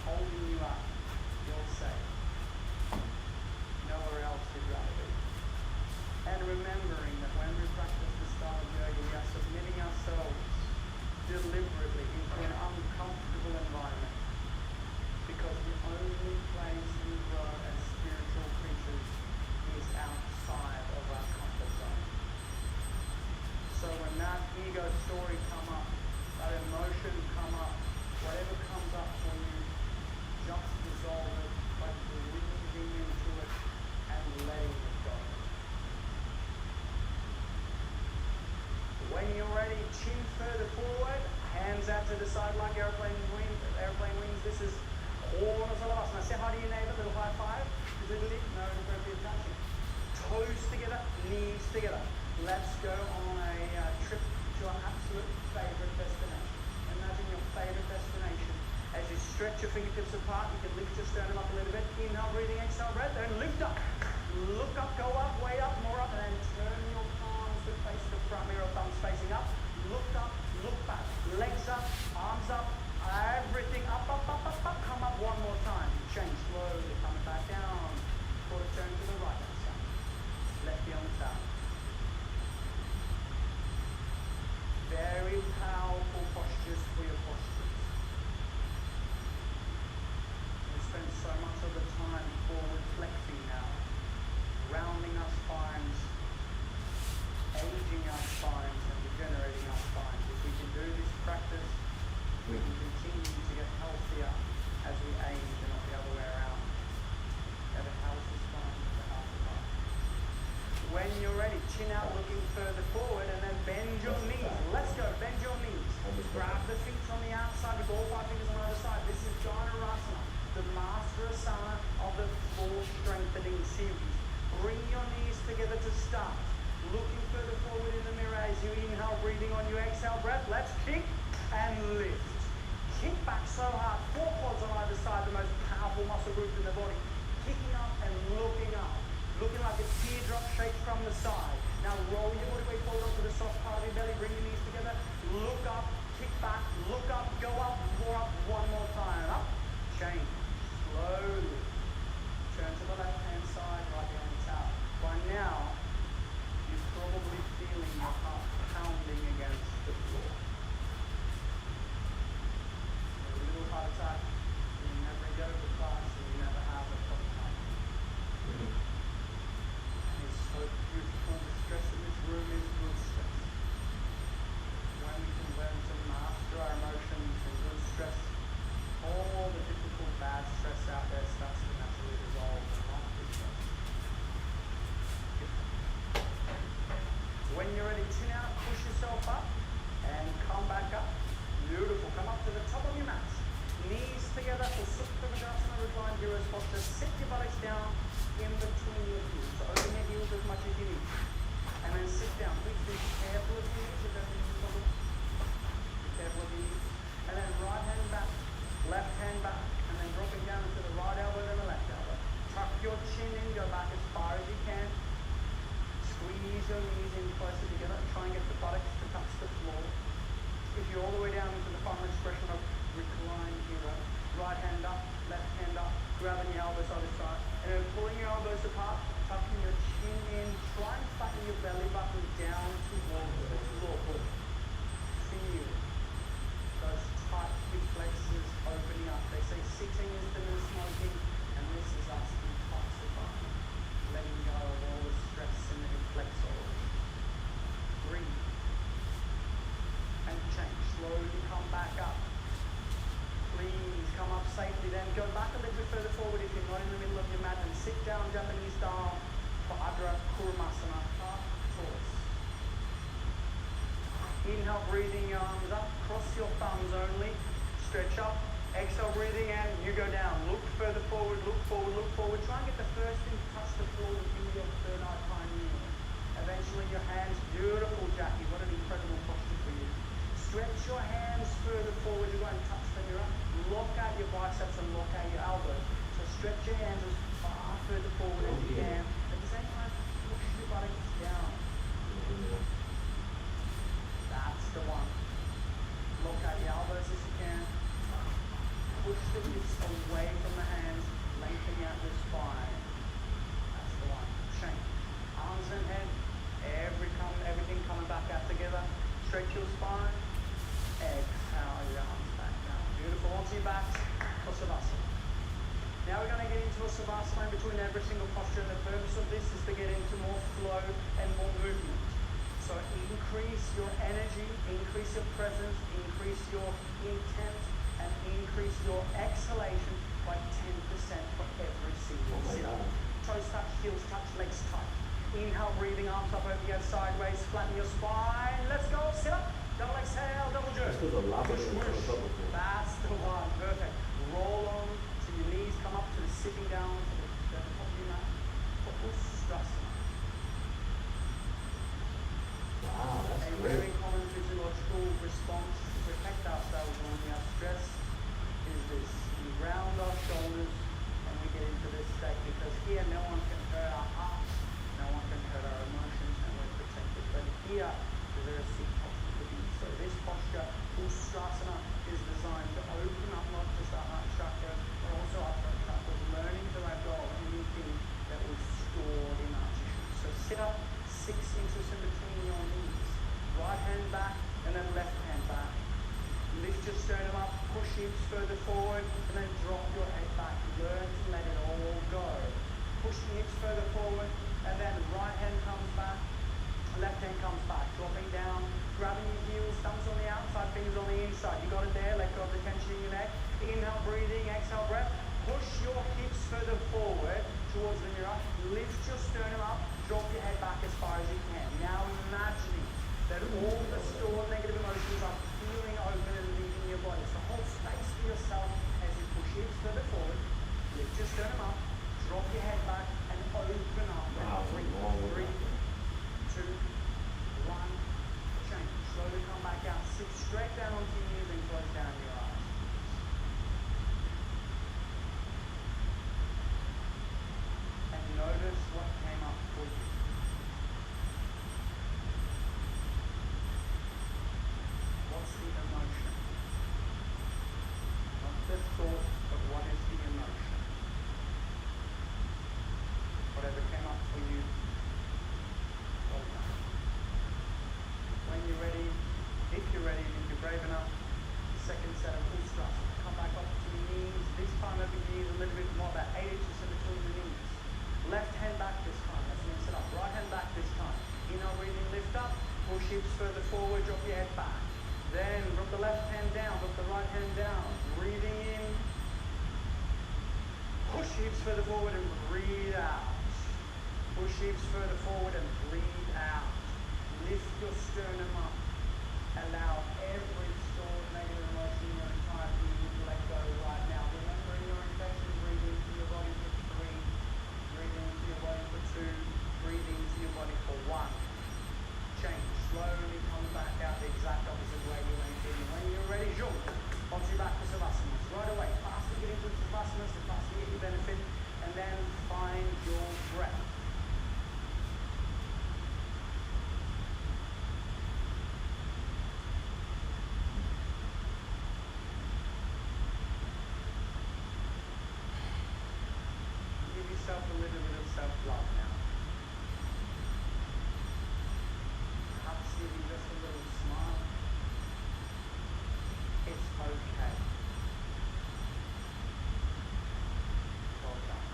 holding you up. You're safe. Nowhere else you'd rather be. And remembering that when we practice the style of yoga, we are submitting ourselves deliberately into an uncomfortable environment. Because the only place we grow as spiritual creatures is outside of our comfort zone. So when that ego story come up, that emotion come up, whatever comes up for you, just dissolve it by breathing into it and letting it go. When you're ready, chin further forward, hands out to the side like airplane corners of Levasana. Say hi to your neighbor, little high five. Little, no inappropriate touching. Toes together, knees together. Let's go on a trip to our absolute favorite destination. Imagine your favorite destination. As you stretch your fingertips apart, you can lift your sternum up a little bit. Inhale, breathing, exhale, breath, and lift up. Look up, go up, way up, more up, and then turn your palms to face the front mirror, thumbs facing up. Look up, look back. Legs up, arms up, everything up, up, up, up, up. Come up one more time. Change slowly, coming back down. Quarter turn to the right hand side. Lefty on the top. Very powerful postures for your postures. We spend so much of the time forward flexing now, rounding our spines, aging our spines, and regenerating our spines. If we can do this practice, we can continue to get healthier as we age and not the other way around. Have a healthy spine, have a healthy heart. When you're ready, chin out, looking further forward, and then bend your knees. Let's go, bend your knees. Grab the feet from the outside with all 5 fingers on either side. This is Dhanurasana, the master asana of the floor strengthening series. Bring your knees together to start. Looking further forward in the mirror as you inhale, breathing on your exhale breath. Let's kick and lift. Kick back so hard, 4 quads on either side, the most powerful muscle group in the body. Kicking up and looking up. Looking like a teardrop shape from the side. Now roll your body weight forward onto the soft part of your belly. Bring your knees together. Look up, kick back, look up, go up, more up, one more time. Up, change. Slowly. Turn to the left hand side, right hand out. By now, you're probably feeling your heart pounding against the floor. A little heart attack. You never go to class and you never have a proper heart. It's so beautiful. The stress in this room is good stress. When we can learn to master our emotions and good stress, all the difficult bad stress out there starts to naturally dissolve and not be stress. When you're ready, chin out, push yourself up and come back up. Beautiful. Come up to the top of your mat. Knees together for Supta Vrajasana, reclined hero's posture. Sit your buttocks down in between your heels. So open your heels as much as you need. And then sit down. Please be careful of your knees if there's any problem. Be careful of your knees. And then right hand back, left hand back, and then dropping down into the right elbow and the left elbow. Tuck your chin in, go back as far as you can. Squeeze your knees in closer together. Try and get the buttocks to touch the floor. If you're all the way down into the final expression of reclined hero, right hand up, left hand up, grabbing your elbows either side, and then pulling your elbows apart, tucking your chin in, try and flatten your belly button down towards the floor. Feel those tight hip flexors opening up. They say sitting is the new smoking, and this is us detoxifying, letting go of all the stress in the hip flexors. Breathe. And change. Slowly come back up. Please come up safely, then go back a little bit further forward if you're not in the middle of your mat, and sit down Japanese style for Adra Kurumasana, half torus. Inhale, breathing your arms up, cross your thumbs only, stretch up, exhale, breathing, and you go down. Look further forward, look forward, look forward. Try and get the first thing to touch the floor with your third eye pine knee. Eventually your hands, beautiful Jackie, what an incredible posture for you. Stretch your hands further forward, you go and touch the mirror. Lock out your biceps and lock out your elbows. So stretch your hands as far further forward as you can. At the same time, push your buttocks down. That's the one. Lock out your elbows as you can. Push the hips away from the hands, lengthening out the spine. That's the one. Change. Arms and head. Everything coming back out together. Stretch your spine. Exhale your arms back down. Beautiful. Onto your backs for Savasana. Now we're going to get into a Savasana in between every single posture, and the purpose of this is to get into more flow and more movement. So increase your energy, increase your presence, increase your intent, and increase your exhalation by 10% for every single sit-up. Toes touch, heels touch, legs tight. Inhale, breathing, arms up over your head, sideways, flatten your spine. Let's go, sit up, double exhale, double jerk. Push, push. That's the one, perfect. Roll on to come up to the sitting down to the top of your mat for Ustrasana. Wow, that's A great. very common physiological response to protect ourselves when we have stress is this. We round our shoulders and we get into this state because here no one can hurt our hearts, no one can hurt our emotions, and we're protected. But here is where a sick posture to be. So this posture, Ustrasana, is designed to open up not just our heart chakra, but also our throat chakra, learning to let go of anything that was stored in our tissues. So sit up 6 inches in between your knees. Right hand back and then left hand back. Lift your sternum up, push hips further forward, and then drop your head back. Learn to let it all go. Push the hips further forward, and then right hand comes back, left hand comes back. Dropping down, grabbing your heels, thumbs on the outside, fingers on the inside. You got it there, let go of the tension in your neck. Inhale, breathing, exhale, breath. Push your hips further forward towards the mirror. Lift your sternum up, drop your head back as far as you can. Now imagining that all the stored negative emotions are peeling open and leaving your body. So hold space for yourself as you push hips further forward. Lift your sternum up, drop your head back, and open up. Wow, And breathe. long way 3, 2, 1, change. Slowly come back out. Sit straight down onto your knees and close down your eyes. And notice what came up for you. What's the emotion? Not the thought, but what is the emotion? Whatever came up for you, well done. When you're ready, if you're ready, if you're brave enough, the second set of Ustrasana. Come back up to your knees. This time over your knees a little bit more, about 8 inches in between the knees. Left hand back this time. That's when you sit up. Right hand back this time. Inhale, breathing, lift up. Push hips further forward, drop your head back. Then drop the left hand down, drop the right hand down. Breathing in. Push hips further forward and breathe out. Push hips further forward and breathe out. Lift your sternum up. Allow every stored negative emotion in your entire being to let go right now. Remember in your intention, breathe into your body for 3, breathe into your body for 2, breathe into your body for 1. Change. Slowly come back out the exact opposite way you went in. When you're ready, jump onto your back to Savasana. Right away. Faster get into Savasana, the faster get your benefit, and then find your breath. Give yourself a little bit of self-love now. Perhaps even just a little smile. It's okay. Well done.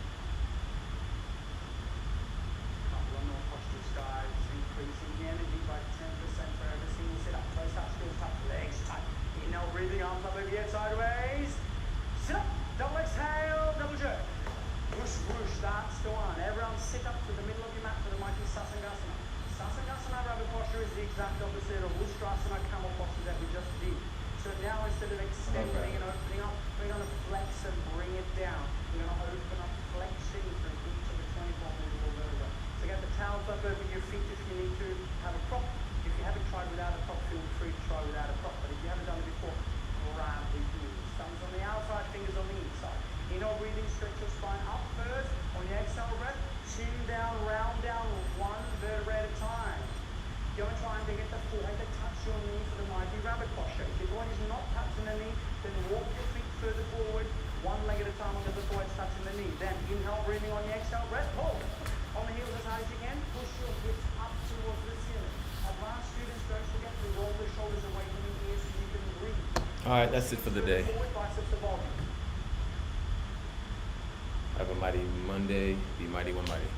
Couple of more postures, guys. Increasing the energy by 10% for every single sit-up. Toes touch, heels touch, legs touch. Inhale, breathing, arms up over your head sideways. Sit up, double exhale, double jerk. Whoosh, whoosh, that's the one. Everyone sit up to the middle of your mat for the mighty Sasangasana. Sasangasana rabbit posture is the exact opposite of Ustrasana camel posture that we just did. So now instead of extending and opening up, we're going to flex and bring it down. We're going to open up, flexing through each of the 24 vertebral vertebrae. So get the towels up over your feet if you need to have a prop. If you haven't tried without a prop, feel free to try without a prop. But if you haven't done it before, grab the heels. Thumbs on the outside, fingers on the inside. Inhale, breathing, stretch your spine up first. On your exhale breath, chin down, round down, 1 vertebrae at a time. Don't try and get the forehead to touch your knee for the mighty rabbit posture. If your body's not touching the knee, then walk your feet further forward, 1 leg at a time until the forehead's touching the knee. Then inhale, breathing on your exhale breath, hold. On the heels as high as you can, push your hips up towards the ceiling. Advanced students, don't forget to roll the shoulders away from the ears so you can breathe. All right, that's it for the day. Forward, biceps above you. Have a mighty Monday. Be mighty, one mighty.